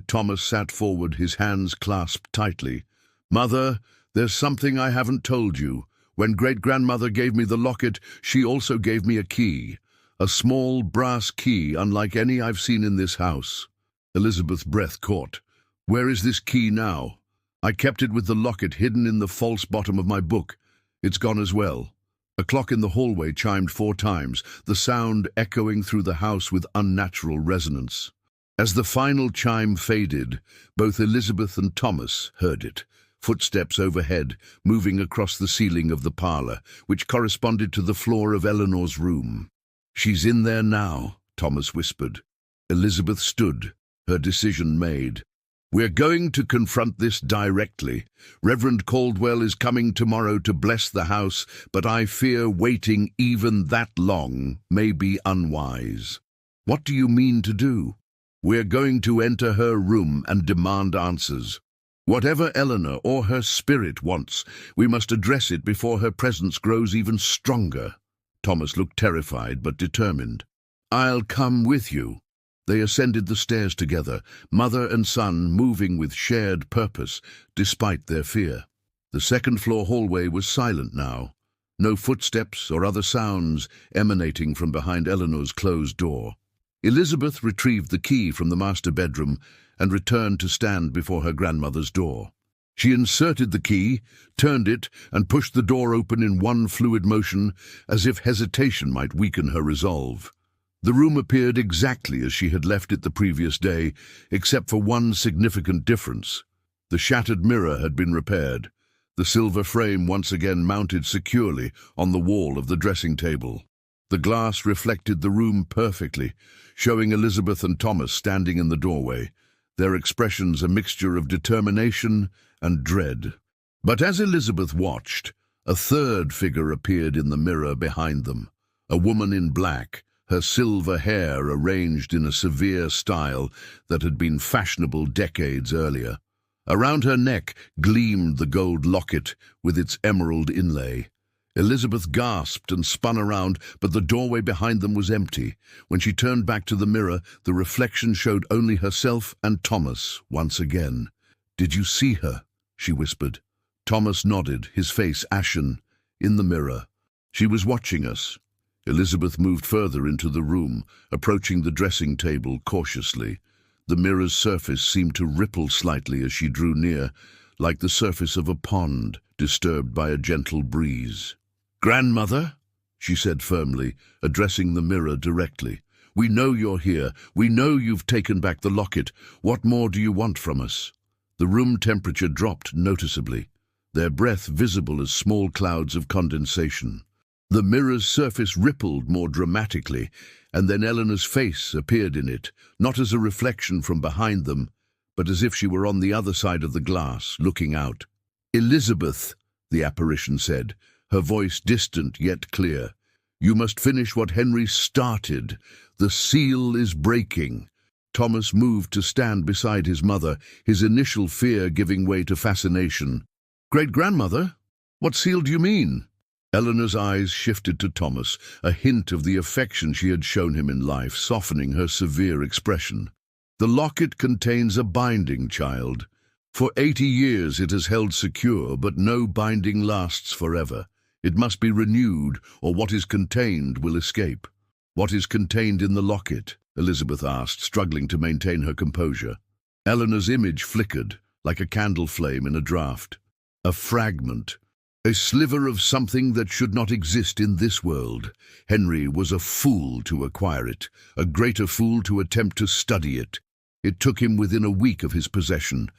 Thomas sat forward, his hands clasped tightly. "Mother, there's something I haven't told you. When great-grandmother gave me the locket, she also gave me a key. A small brass key, unlike any I've seen in this house." Elizabeth's breath caught. "Where is this key now?" "I kept it with the locket hidden in the false bottom of my book. It's gone as well." A clock in the hallway chimed 4 times, the sound echoing through the house with unnatural resonance. As the final chime faded, both Elizabeth and Thomas heard it. Footsteps overhead, moving across the ceiling of the parlour, which corresponded to the floor of Eleanor's room. "She's in there now," Thomas whispered. Elizabeth stood, her decision made. "We're going to confront this directly. Reverend Caldwell is coming tomorrow to bless the house, but I fear waiting even that long may be unwise." "What do you mean to do?" "We're going to enter her room and demand answers. Whatever Eleanor or her spirit wants, we must address it before her presence grows even stronger." Thomas looked terrified but determined. "I'll come with you." They ascended the stairs together, mother and son moving with shared purpose, despite their fear. The second-floor hallway was silent now, no footsteps or other sounds emanating from behind Eleanor's closed door. Elizabeth retrieved the key from the master bedroom and returned to stand before her grandmother's door. She inserted the key, turned it, and pushed the door open in one fluid motion, as if hesitation might weaken her resolve. The room appeared exactly as she had left it the previous day, except for one significant difference. The shattered mirror had been repaired, the silver frame once again mounted securely on the wall of the dressing table. The glass reflected the room perfectly, showing Elizabeth and Thomas standing in the doorway, their expressions a mixture of determination and dread. But as Elizabeth watched, a third figure appeared in the mirror behind them, a woman in black, her silver hair arranged in a severe style that had been fashionable decades earlier. Around her neck gleamed the gold locket with its emerald inlay. Elizabeth gasped and spun around, but the doorway behind them was empty. When she turned back to the mirror, the reflection showed only herself and Thomas once again. "Did you see her?" she whispered. Thomas nodded, his face ashen. "In the mirror. She was watching us." Elizabeth moved further into the room, approaching the dressing table cautiously. The mirror's surface seemed to ripple slightly as she drew near, like the surface of a pond disturbed by a gentle breeze. "Grandmother," she said firmly, addressing the mirror directly. "We know you're here. We know you've taken back the locket. What more do you want from us?" The room temperature dropped noticeably, their breath visible as small clouds of condensation. The mirror's surface rippled more dramatically, and then Eleanor's face appeared in it, not as a reflection from behind them, but as if she were on the other side of the glass, looking out. "Elizabeth," the apparition said, her voice distant yet clear, "you must finish what Henry started. The seal is breaking." Thomas moved to stand beside his mother, his initial fear giving way to fascination. "Great-grandmother? What seal do you mean?" Eleanor's eyes shifted to Thomas, a hint of the affection she had shown him in life softening her severe expression. "The locket contains a binding, child. For 80 years it has held secure, but no binding lasts forever. It must be renewed, or what is contained will escape." "What is contained in the locket?" Elizabeth asked, struggling to maintain her composure. Eleanor's image flickered, like a candle flame in a draught. "A fragment. A sliver of something that should not exist in this world. Henry was a fool to acquire it, a greater fool to attempt to study it. It took him within a week of his possession.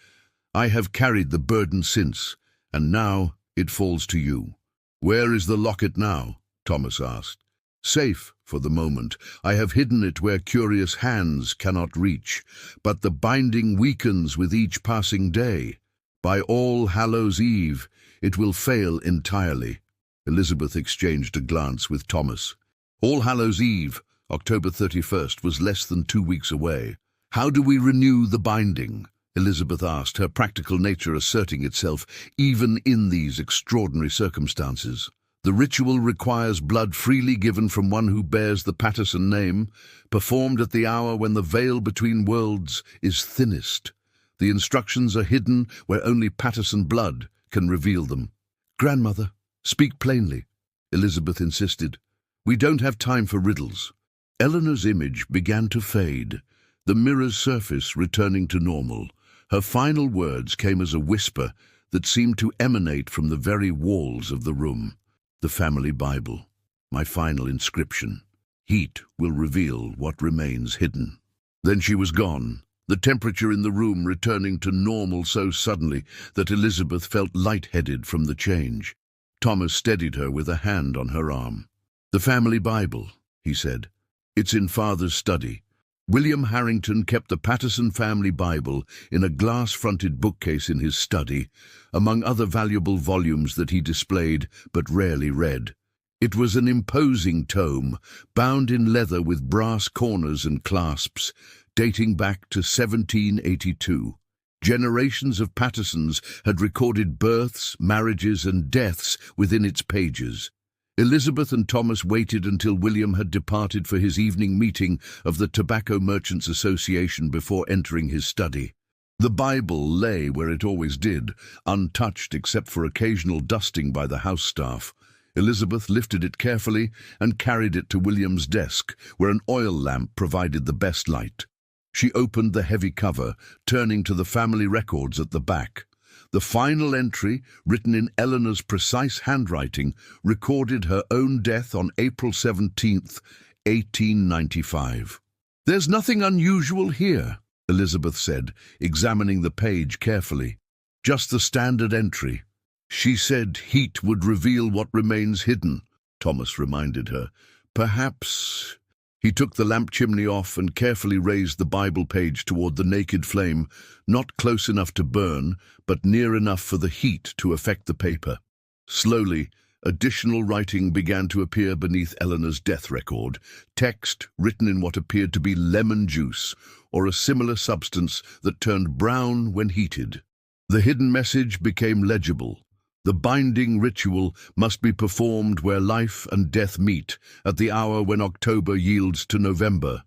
I have carried the burden since, and now it falls to you." "Where is the locket now?" Thomas asked. "Safe, For the moment, I have hidden it where curious hands cannot reach, but the binding weakens with each passing day. By All Hallows' Eve, it will fail entirely." Elizabeth exchanged a glance with Thomas. All Hallows' Eve, October 31st, was less than 2 weeks away. "How do we renew the binding?" Elizabeth asked, her practical nature asserting itself even in these extraordinary circumstances. "The ritual requires blood freely given from one who bears the Patterson name, performed at the hour when the veil between worlds is thinnest. The instructions are hidden where only Patterson blood can reveal them." "Grandmother, speak plainly," Elizabeth insisted. "We don't have time for riddles." Eleanor's image began to fade, the mirror's surface returning to normal. Her final words came as a whisper that seemed to emanate from the very walls of the room. "The family Bible, my final inscription. Heat will reveal what remains hidden." Then she was gone, the temperature in the room returning to normal so suddenly that Elizabeth felt lightheaded from the change. Thomas steadied her with a hand on her arm. "The family Bible," he said. "It's in Father's study." William Harrington kept the Patterson family Bible in a glass-fronted bookcase in his study, among other valuable volumes that he displayed but rarely read. It was an imposing tome, bound in leather with brass corners and clasps, dating back to 1782. Generations of Pattersons had recorded births, marriages, and deaths within its pages. Elizabeth and Thomas waited until William had departed for his evening meeting of the Tobacco Merchants Association before entering his study. The Bible lay where it always did, untouched except for occasional dusting by the house staff. Elizabeth lifted it carefully and carried it to William's desk, where an oil lamp provided the best light. She opened the heavy cover, turning to the family records at the back. The final entry, written in Eleanor's precise handwriting, recorded her own death on April 17th, 1895. "There's nothing unusual here," Elizabeth said, examining the page carefully. "Just the standard entry." "She said heat would reveal what remains hidden," Thomas reminded her. "Perhaps—" He took the lamp chimney off and carefully raised the Bible page toward the naked flame, not close enough to burn, but near enough for the heat to affect the paper. Slowly, additional writing began to appear beneath Eleanor's death record, text written in what appeared to be lemon juice, or a similar substance that turned brown when heated. The hidden message became legible. The binding ritual must be performed where life and death meet, at the hour when October yields to November.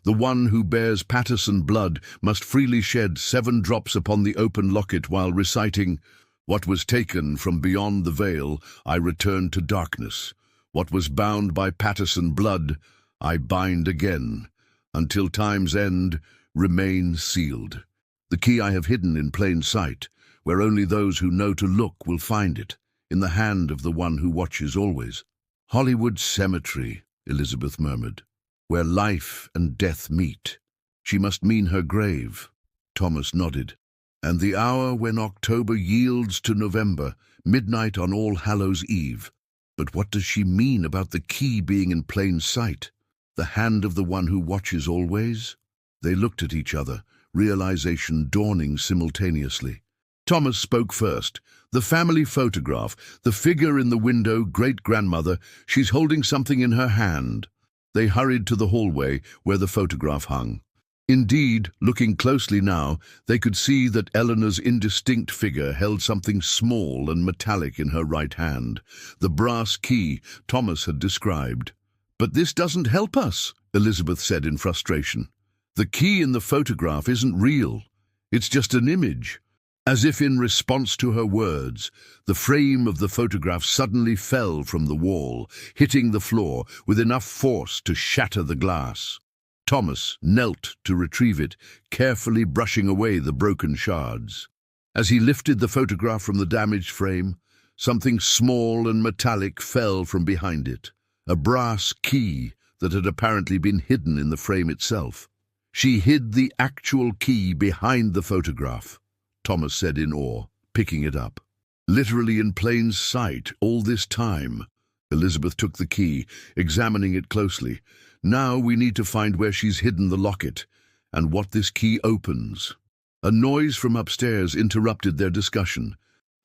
The one who bears Patterson blood must freely shed 7 drops upon the open locket while reciting, "What was taken from beyond the veil, I return to darkness. What was bound by Patterson blood, I bind again. Until time's end, remain sealed. The key I have hidden in plain sight, where only those who know to look will find it, in the hand of the one who watches always." "Hollywood Cemetery," Elizabeth murmured. "Where life and death meet." She must mean her grave. Thomas nodded. "And the hour when October yields to November, midnight on All Hallows' Eve. But what does she mean about the key being in plain sight? The hand of the one who watches always?" They looked at each other, realization dawning simultaneously. Thomas spoke first. "The family photograph, the figure in the window, great-grandmother, she's holding something in her hand." They hurried to the hallway where the photograph hung. Indeed, looking closely now, they could see that Eleanor's indistinct figure held something small and metallic in her right hand, the brass key Thomas had described. "But this doesn't help us," Elizabeth said in frustration. "The key in the photograph isn't real. It's just an image." As if in response to her words, the frame of the photograph suddenly fell from the wall, hitting the floor with enough force to shatter the glass. Thomas knelt to retrieve it, carefully brushing away the broken shards. As he lifted the photograph from the damaged frame, something small and metallic fell from behind it, a brass key that had apparently been hidden in the frame itself. "She hid the actual key behind the photograph," Thomas said in awe, picking it up. "Literally in plain sight all this time." Elizabeth took the key, examining it closely. Now we need to find where she's hidden the locket, and what this key opens. A noise from upstairs interrupted their discussion.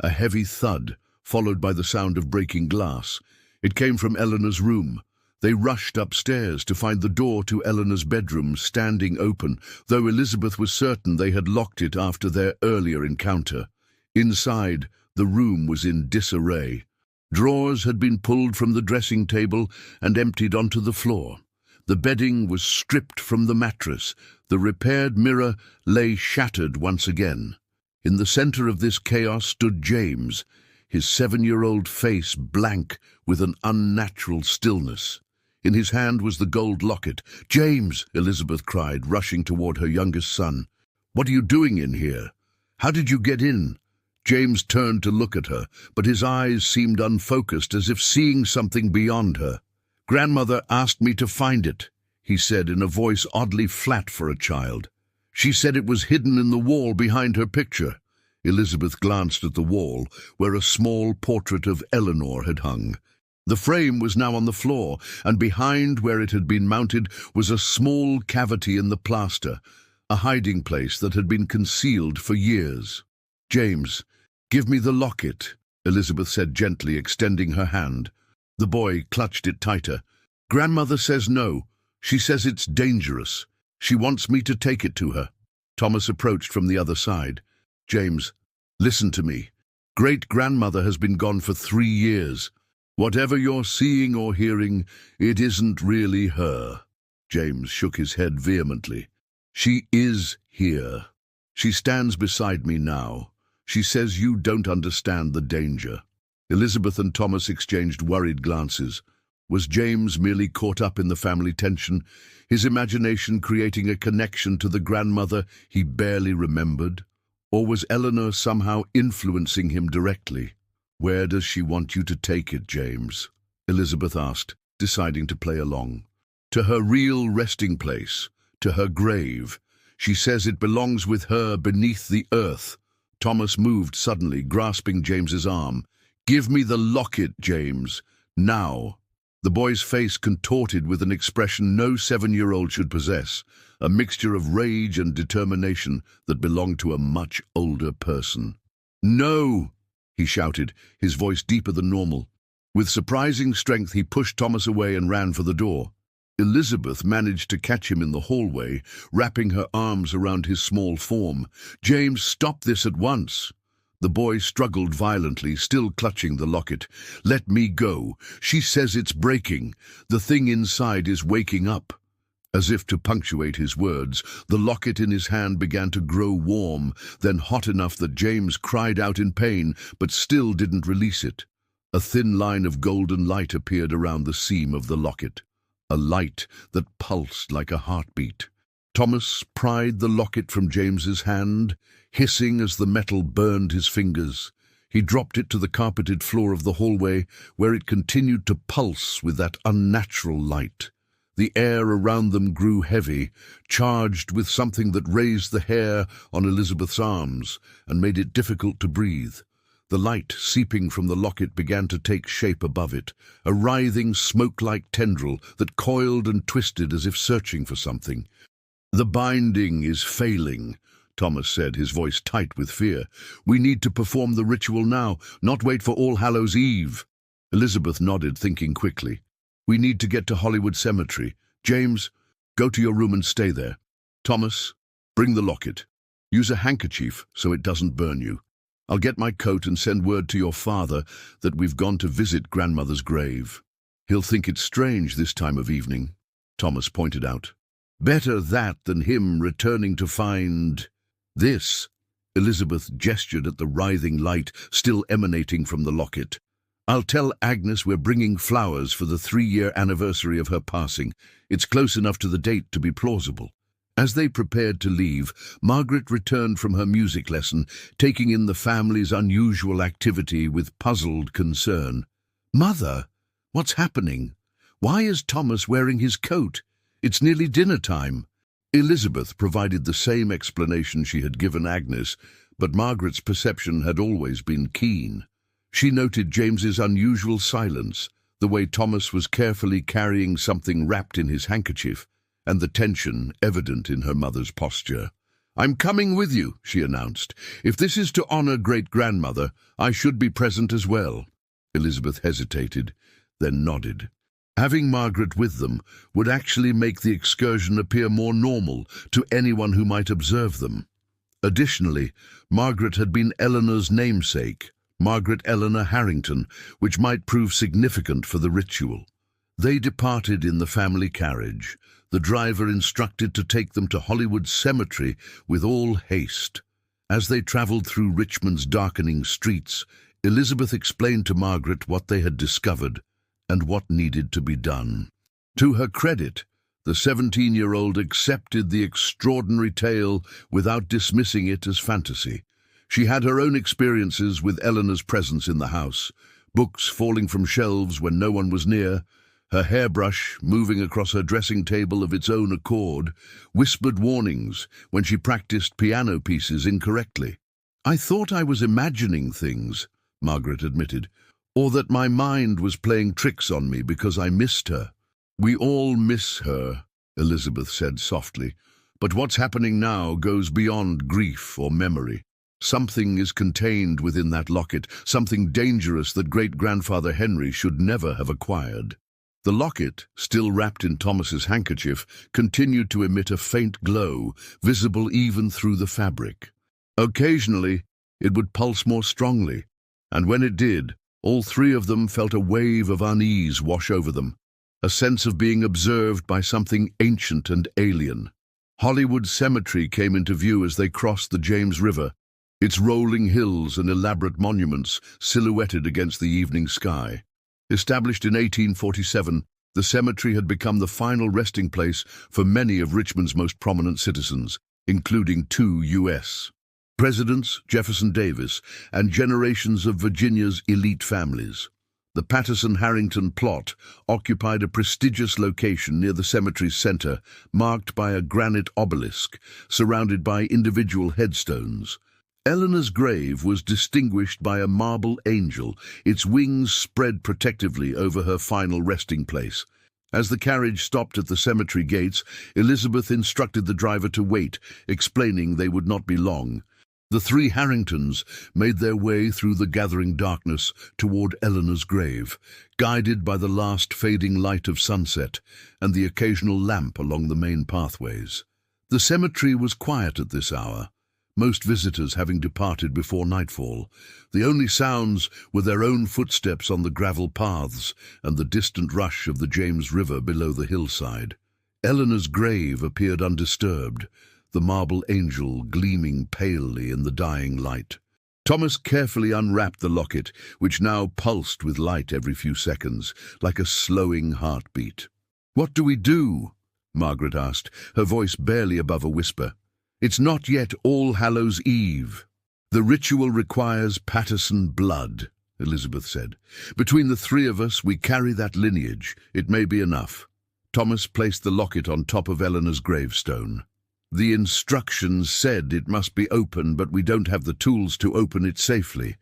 A heavy thud, followed by the sound of breaking glass. It came from Eleanor's room. They rushed upstairs to find the door to Eleanor's bedroom standing open, though Elizabeth was certain they had locked it after their earlier encounter. Inside, the room was in disarray. Drawers had been pulled from the dressing table and emptied onto the floor. The bedding was stripped from the mattress. The repaired mirror lay shattered once again. In the center of this chaos stood James, his 7-year-old face blank with an unnatural stillness. In his hand was the gold locket. "James!" Elizabeth cried, rushing toward her youngest son. "What are you doing in here? How did you get in?" James turned to look at her, but his eyes seemed unfocused, as if seeing something beyond her. "Grandmother asked me to find it," he said in a voice oddly flat for a child. "She said it was hidden in the wall behind her picture." Elizabeth glanced at the wall, where a small portrait of Eleanor had hung. The frame was now on the floor, and behind where it had been mounted was a small cavity in the plaster, a hiding place that had been concealed for years. "James, give me the locket," Elizabeth said gently, extending her hand. The boy clutched it tighter. "Grandmother says no. She says it's dangerous. She wants me to take it to her." Thomas approached from the other side. "James, listen to me. Great-grandmother has been gone for 3 years. Whatever you're seeing or hearing, it isn't really her." James shook his head vehemently. "She is here. She stands beside me now. She says you don't understand the danger." Elizabeth and Thomas exchanged worried glances. Was James merely caught up in the family tension, his imagination creating a connection to the grandmother he barely remembered? Or was Eleanor somehow influencing him directly? "Where does she want you to take it, James?" Elizabeth asked, deciding to play along. "To her real resting place, to her grave. She says it belongs with her beneath the earth." Thomas moved suddenly, grasping James's arm. "Give me the locket, James, now." The boy's face contorted with an expression no 7-year-old should possess, a mixture of rage and determination that belonged to a much older person. "No!" he shouted, his voice deeper than normal. With surprising strength, he pushed Thomas away and ran for the door. Elizabeth managed to catch him in the hallway, wrapping her arms around his small form. "James, stop this at once." The boy struggled violently, still clutching the locket. "Let me go. She says it's breaking. The thing inside is waking up." As if to punctuate his words, the locket in his hand began to grow warm, then hot enough that James cried out in pain, but still didn't release it. A thin line of golden light appeared around the seam of the locket, a light that pulsed like a heartbeat. Thomas pried the locket from James's hand, hissing as the metal burned his fingers. He dropped it to the carpeted floor of the hallway, where it continued to pulse with that unnatural light. The air around them grew heavy, charged with something that raised the hair on Elizabeth's arms and made it difficult to breathe. The light seeping from the locket began to take shape above it, a writhing, smoke-like tendril that coiled and twisted as if searching for something. "The binding is failing," Thomas said, his voice tight with fear. "We need to perform the ritual now, not wait for All Hallows' Eve." Elizabeth nodded, thinking quickly. "We need to get to Hollywood Cemetery. James, go to your room and stay there. Thomas, bring the locket. Use a handkerchief so it doesn't burn you. I'll get my coat and send word to your father that we've gone to visit grandmother's grave. He'll think it's strange this time of evening," Thomas pointed out. "Better that than him returning to find this." Elizabeth gestured at the writhing light still emanating from the locket. "I'll tell Agnes we're bringing flowers for the 3-year anniversary of her passing. It's close enough to the date to be plausible." As they prepared to leave, Margaret returned from her music lesson, taking in the family's unusual activity with puzzled concern. "Mother, what's happening? Why is Thomas wearing his coat? It's nearly dinner time." Elizabeth provided the same explanation she had given Agnes, but Margaret's perception had always been keen. She noted James's unusual silence, the way Thomas was carefully carrying something wrapped in his handkerchief, and the tension evident in her mother's posture. "I'm coming with you," she announced. "If this is to honor great-grandmother, I should be present as well." Elizabeth hesitated, then nodded. Having Margaret with them would actually make the excursion appear more normal to anyone who might observe them. Additionally, Margaret had been Eleanor's namesake, Margaret Eleanor Harrington, which might prove significant for the ritual. They departed in the family carriage, the driver instructed to take them to Hollywood Cemetery with all haste. As they traveled through Richmond's darkening streets, Elizabeth explained to Margaret what they had discovered and what needed to be done. To her credit, the 17-year-old accepted the extraordinary tale without dismissing it as fantasy. She had her own experiences with Eleanor's presence in the house, books falling from shelves when no one was near, her hairbrush moving across her dressing table of its own accord, whispered warnings when she practiced piano pieces incorrectly. "I thought I was imagining things," Margaret admitted, "or that my mind was playing tricks on me because I missed her." "We all miss her," Elizabeth said softly, "but what's happening now goes beyond grief or memory. Something is contained within that locket, something dangerous that great-grandfather Henry should never have acquired." The locket, still wrapped in Thomas's handkerchief, continued to emit a faint glow, visible even through the fabric. Occasionally, it would pulse more strongly, and when it did, all three of them felt a wave of unease wash over them, a sense of being observed by something ancient and alien. Hollywood Cemetery came into view as they crossed the James River, its rolling hills and elaborate monuments silhouetted against the evening sky. Established in 1847, the cemetery had become the final resting place for many of Richmond's most prominent citizens, including 2 U.S. presidents, Jefferson Davis, and generations of Virginia's elite families. The Patterson-Harrington plot occupied a prestigious location near the cemetery's center, marked by a granite obelisk, surrounded by individual headstones. Eleanor's grave was distinguished by a marble angel, its wings spread protectively over her final resting place. As the carriage stopped at the cemetery gates, Elizabeth instructed the driver to wait, explaining they would not be long. The 3 Harringtons made their way through the gathering darkness toward Eleanor's grave, guided by the last fading light of sunset and the occasional lamp along the main pathways. The cemetery was quiet at this hour, most visitors having departed before nightfall. The only sounds were their own footsteps on the gravel paths and the distant rush of the James River below the hillside. Eleanor's grave appeared undisturbed, the marble angel gleaming palely in the dying light. Thomas carefully unwrapped the locket, which now pulsed with light every few seconds, like a slowing heartbeat. "What do we do?" Margaret asked, her voice barely above a whisper. "It's not yet All Hallows' Eve." "The ritual requires Patterson blood," Elizabeth said. "Between the 3 of us, we carry that lineage. It may be enough." Thomas placed the locket on top of Eleanor's gravestone. "The instructions said it must be open, but we don't have the tools to open it safely."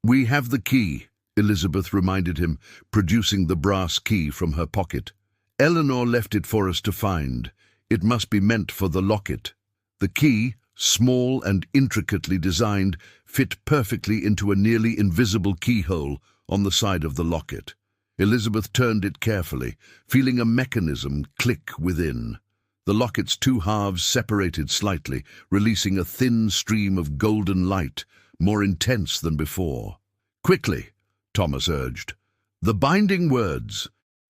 "We have the key," Elizabeth reminded him, producing the brass key from her pocket. "Eleanor left it for us to find. It must be meant for the locket." The key, small and intricately designed, fit perfectly into a nearly invisible keyhole on the side of the locket. Elizabeth turned it carefully, feeling a mechanism click within. The locket's 2 halves separated slightly, releasing a thin stream of golden light, more intense than before. "Quickly," Thomas urged. "The binding words."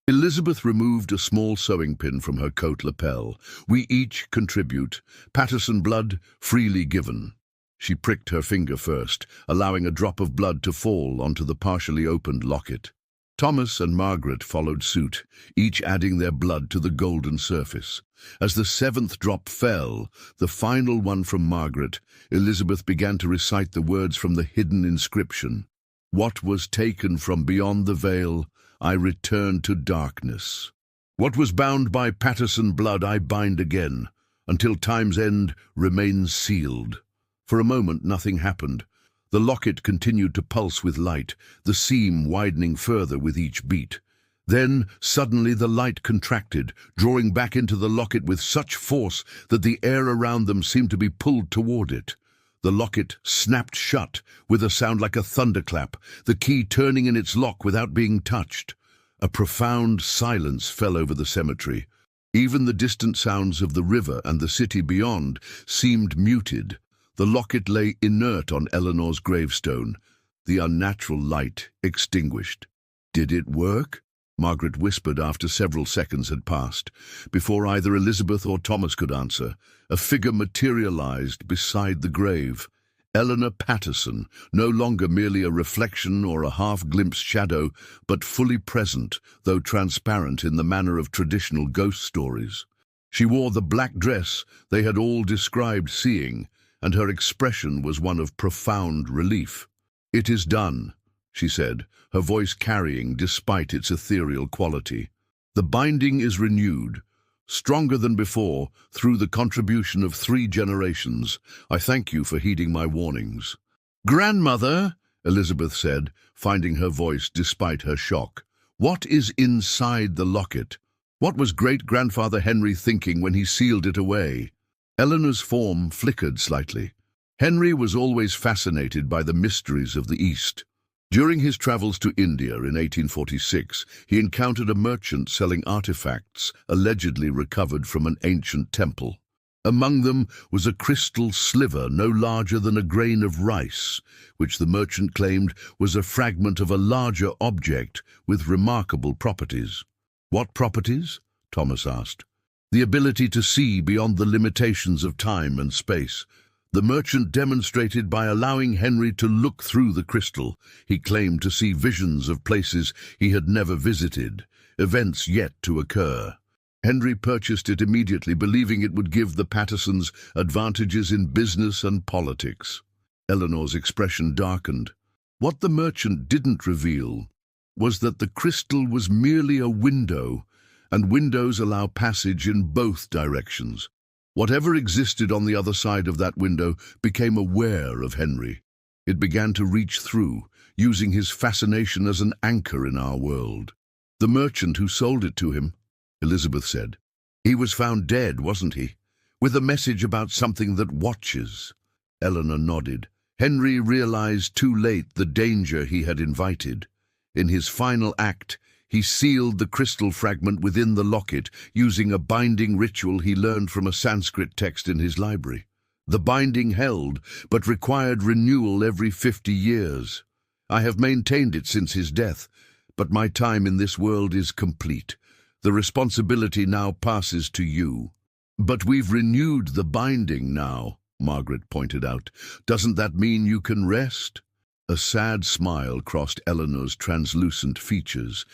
Elizabeth removed a small sewing pin from her coat lapel. "We each contribute. Patterson blood, freely given." She pricked her finger first, allowing a drop of blood to fall onto the partially opened locket. Thomas and Margaret followed suit, each adding their blood to the golden surface. As the 7th drop fell, the final one from Margaret, Elizabeth began to recite the words from the hidden inscription. "What was taken from beyond the veil, I return to darkness. What was bound by Patterson blood I bind again, until time's end remains sealed." For a moment nothing happened. The locket continued to pulse with light, the seam widening further with each beat. Then, suddenly, the light contracted, drawing back into the locket with such force that the air around them seemed to be pulled toward it. The locket snapped shut, with a sound like a thunderclap, the key turning in its lock without being touched. A profound silence fell over the cemetery. Even the distant sounds of the river and the city beyond seemed muted. The locket lay inert on Eleanor's gravestone, the unnatural light extinguished. "Did it work?" Margaret whispered after several seconds had passed. Before either Elizabeth or Thomas could answer, a figure materialized beside the grave. Eleanor Patterson, no longer merely a reflection or a half-glimpsed shadow, but fully present, though transparent in the manner of traditional ghost stories. She wore the black dress they had all described seeing, and her expression was one of profound relief. "It is done," she said, her voice carrying despite its ethereal quality. "The binding is renewed, stronger than before, through the contribution of 3 generations. I thank you for heeding my warnings." "Grandmother," Elizabeth said, finding her voice despite her shock, "what is inside the locket? What was great-grandfather Henry thinking when he sealed it away?" Eleanor's form flickered slightly. Henry was always fascinated by the mysteries of the East. During his travels to India in 1846, he encountered a merchant selling artifacts allegedly recovered from an ancient temple. Among them was a crystal sliver no larger than a grain of rice, which the merchant claimed was a fragment of a larger object with remarkable properties. "What properties?" Thomas asked. "The ability to see beyond the limitations of time and space. The merchant demonstrated by allowing Henry to look through the crystal. He claimed to see visions of places he had never visited, events yet to occur. Henry purchased it immediately, believing it would give the Pattersons advantages in business and politics." Eleanor's expression darkened. What the merchant didn't reveal was that the crystal was merely a window, and windows allow passage in both directions. Whatever existed on the other side of that window became aware of Henry. It began to reach through, using his fascination as an anchor in our world. "The merchant who sold it to him," Elizabeth said. "He was found dead, wasn't he? With a message about something that watches." Eleanor nodded. Henry realized too late the danger he had invited. In his final act, he sealed the crystal fragment within the locket using a binding ritual he learned from a Sanskrit text in his library. The binding held, but required renewal every 50 years. I have maintained it since his death, but my time in this world is complete. The responsibility now passes to you. "But we've renewed the binding now," Margaret pointed out. "Doesn't that mean you can rest?" A sad smile crossed Eleanor's translucent features.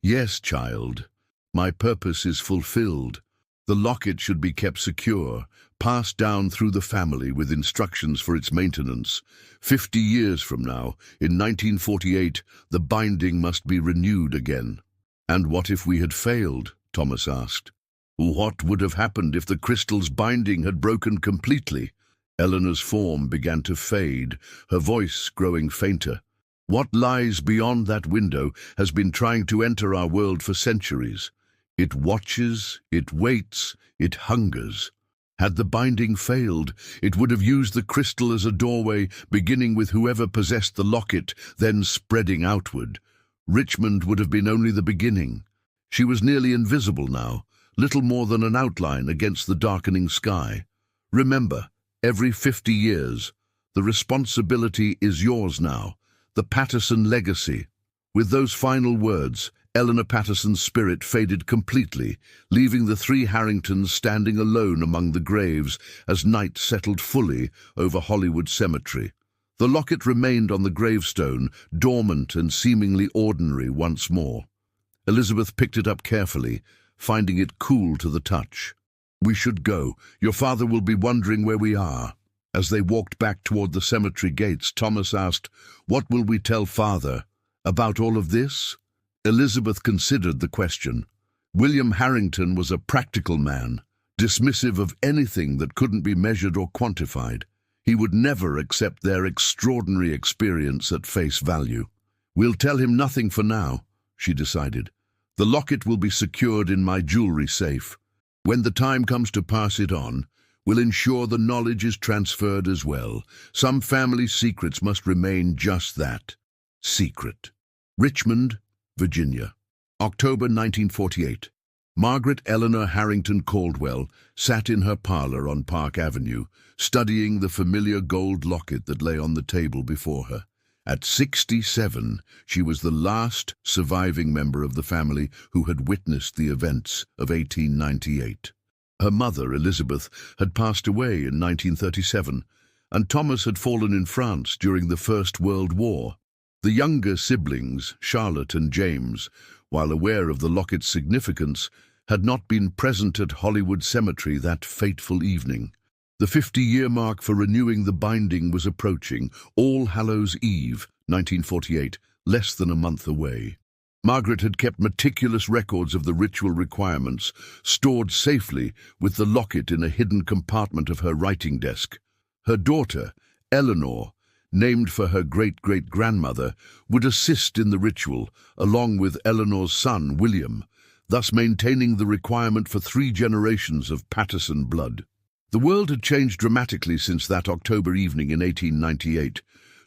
"Yes, child. My purpose is fulfilled. The locket should be kept secure, passed down through the family with instructions for its maintenance. 50 years from now, in 1948, the binding must be renewed again." "And what if we had failed?" Thomas asked. "What would have happened if the crystal's binding had broken completely?" Eleanor's form began to fade, her voice growing fainter. "What lies beyond that window has been trying to enter our world for centuries. It watches, it waits, it hungers. Had the binding failed, it would have used the crystal as a doorway, beginning with whoever possessed the locket, then spreading outward. Richmond would have been only the beginning. She was nearly invisible now, little more than an outline against the darkening sky. Remember, every 50 years, the responsibility is yours now, the Patterson legacy." With those final words, Eleanor Patterson's spirit faded completely, leaving the 3 Harringtons standing alone among the graves as night settled fully over Hollywood Cemetery. The locket remained on the gravestone, dormant and seemingly ordinary once more. Elizabeth picked it up carefully, finding it cool to the touch. "We should go. Your father will be wondering where we are." As they walked back toward the cemetery gates, Thomas asked, "What will we tell father? About all of this?" Elizabeth considered the question. William Harrington was a practical man, dismissive of anything that couldn't be measured or quantified. He would never accept their extraordinary experience at face value. "We'll tell him nothing for now," she decided. "The locket will be secured in my jewelry safe. When the time comes to pass it on, we'll ensure the knowledge is transferred as well. Some family secrets must remain just that, secret." Richmond, Virginia, October 1948. Margaret Eleanor Harrington Caldwell sat in her parlor on Park Avenue, studying the familiar gold locket that lay on the table before her. At 67, she was the last surviving member of the family who had witnessed the events of 1898. Her mother, Elizabeth, had passed away in 1937, and Thomas had fallen in France during the First World War. The younger siblings, Charlotte and James, while aware of the locket's significance, had not been present at Hollywood Cemetery that fateful evening. The 50-year mark for renewing the binding was approaching, All Hallows' Eve, 1948, less than a month away. Margaret had kept meticulous records of the ritual requirements, stored safely with the locket in a hidden compartment of her writing desk. Her daughter, Eleanor, named for her great-great-grandmother, would assist in the ritual, along with Eleanor's son, William, thus maintaining the requirement for 3 generations of Patterson blood. The world had changed dramatically since that October evening in 1898.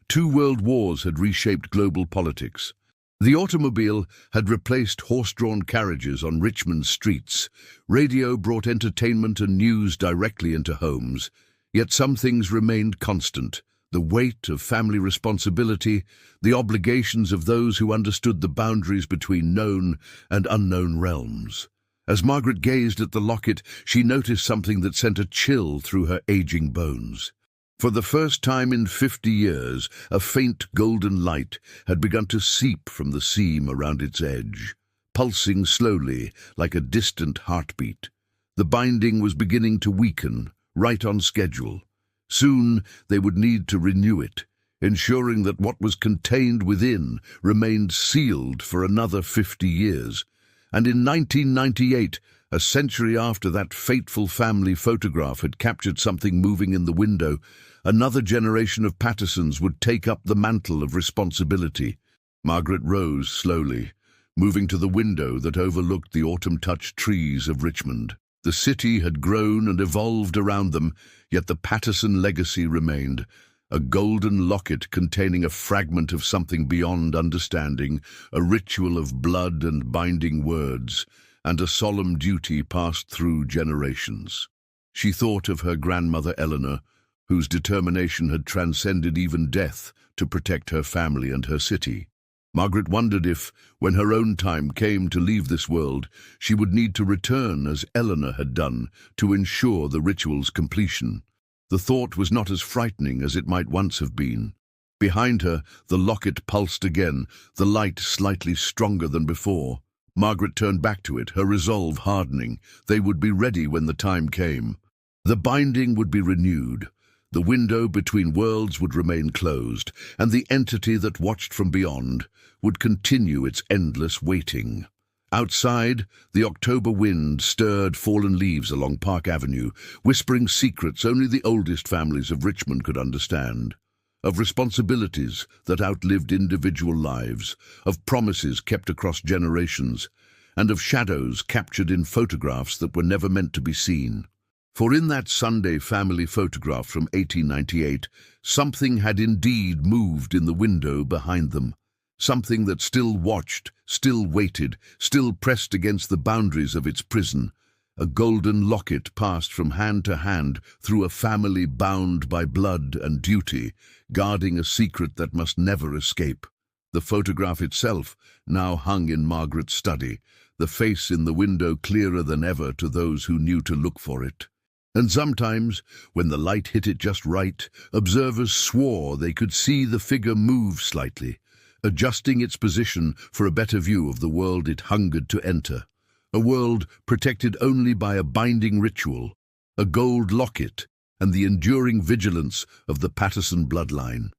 2 world wars had reshaped global politics. The automobile had replaced horse-drawn carriages on Richmond streets. Radio brought entertainment and news directly into homes. Yet some things remained constant: the weight of family responsibility, the obligations of those who understood the boundaries between known and unknown realms. As Margaret gazed at the locket, she noticed something that sent a chill through her aging bones. For the first time in 50 years, a faint golden light had begun to seep from the seam around its edge, pulsing slowly like a distant heartbeat. The binding was beginning to weaken, right on schedule. Soon they would need to renew it, ensuring that what was contained within remained sealed for another 50 years. And in 1998, a century after that fateful family photograph had captured something moving in the window, another generation of Pattersons would take up the mantle of responsibility. Margaret rose slowly, moving to the window that overlooked the autumn-touched trees of Richmond. The city had grown and evolved around them, yet the Patterson legacy remained. A golden locket containing a fragment of something beyond understanding, a ritual of blood and binding words, and a solemn duty passed through generations. She thought of her grandmother Eleanor, whose determination had transcended even death to protect her family and her city. Margaret wondered if, when her own time came to leave this world, she would need to return as Eleanor had done to ensure the ritual's completion. The thought was not as frightening as it might once have been. Behind her, the locket pulsed again, the light slightly stronger than before. Margaret turned back to it, her resolve hardening. They would be ready when the time came. The binding would be renewed. The window between worlds would remain closed, and the entity that watched from beyond would continue its endless waiting. Outside, the October wind stirred fallen leaves along Park Avenue, whispering secrets only the oldest families of Richmond could understand. Of responsibilities that outlived individual lives, of promises kept across generations, and of shadows captured in photographs that were never meant to be seen. For in that Sunday family photograph from 1898, something had indeed moved in the window behind them. Something that still watched, still waited, still pressed against the boundaries of its prison. A golden locket passed from hand to hand through a family bound by blood and duty, guarding a secret that must never escape. The photograph itself now hung in Margaret's study, the face in the window clearer than ever to those who knew to look for it. And sometimes, when the light hit it just right, observers swore they could see the figure move slightly, adjusting its position for a better view of the world it hungered to enter. A world protected only by a binding ritual, a gold locket, and the enduring vigilance of the Patterson bloodline.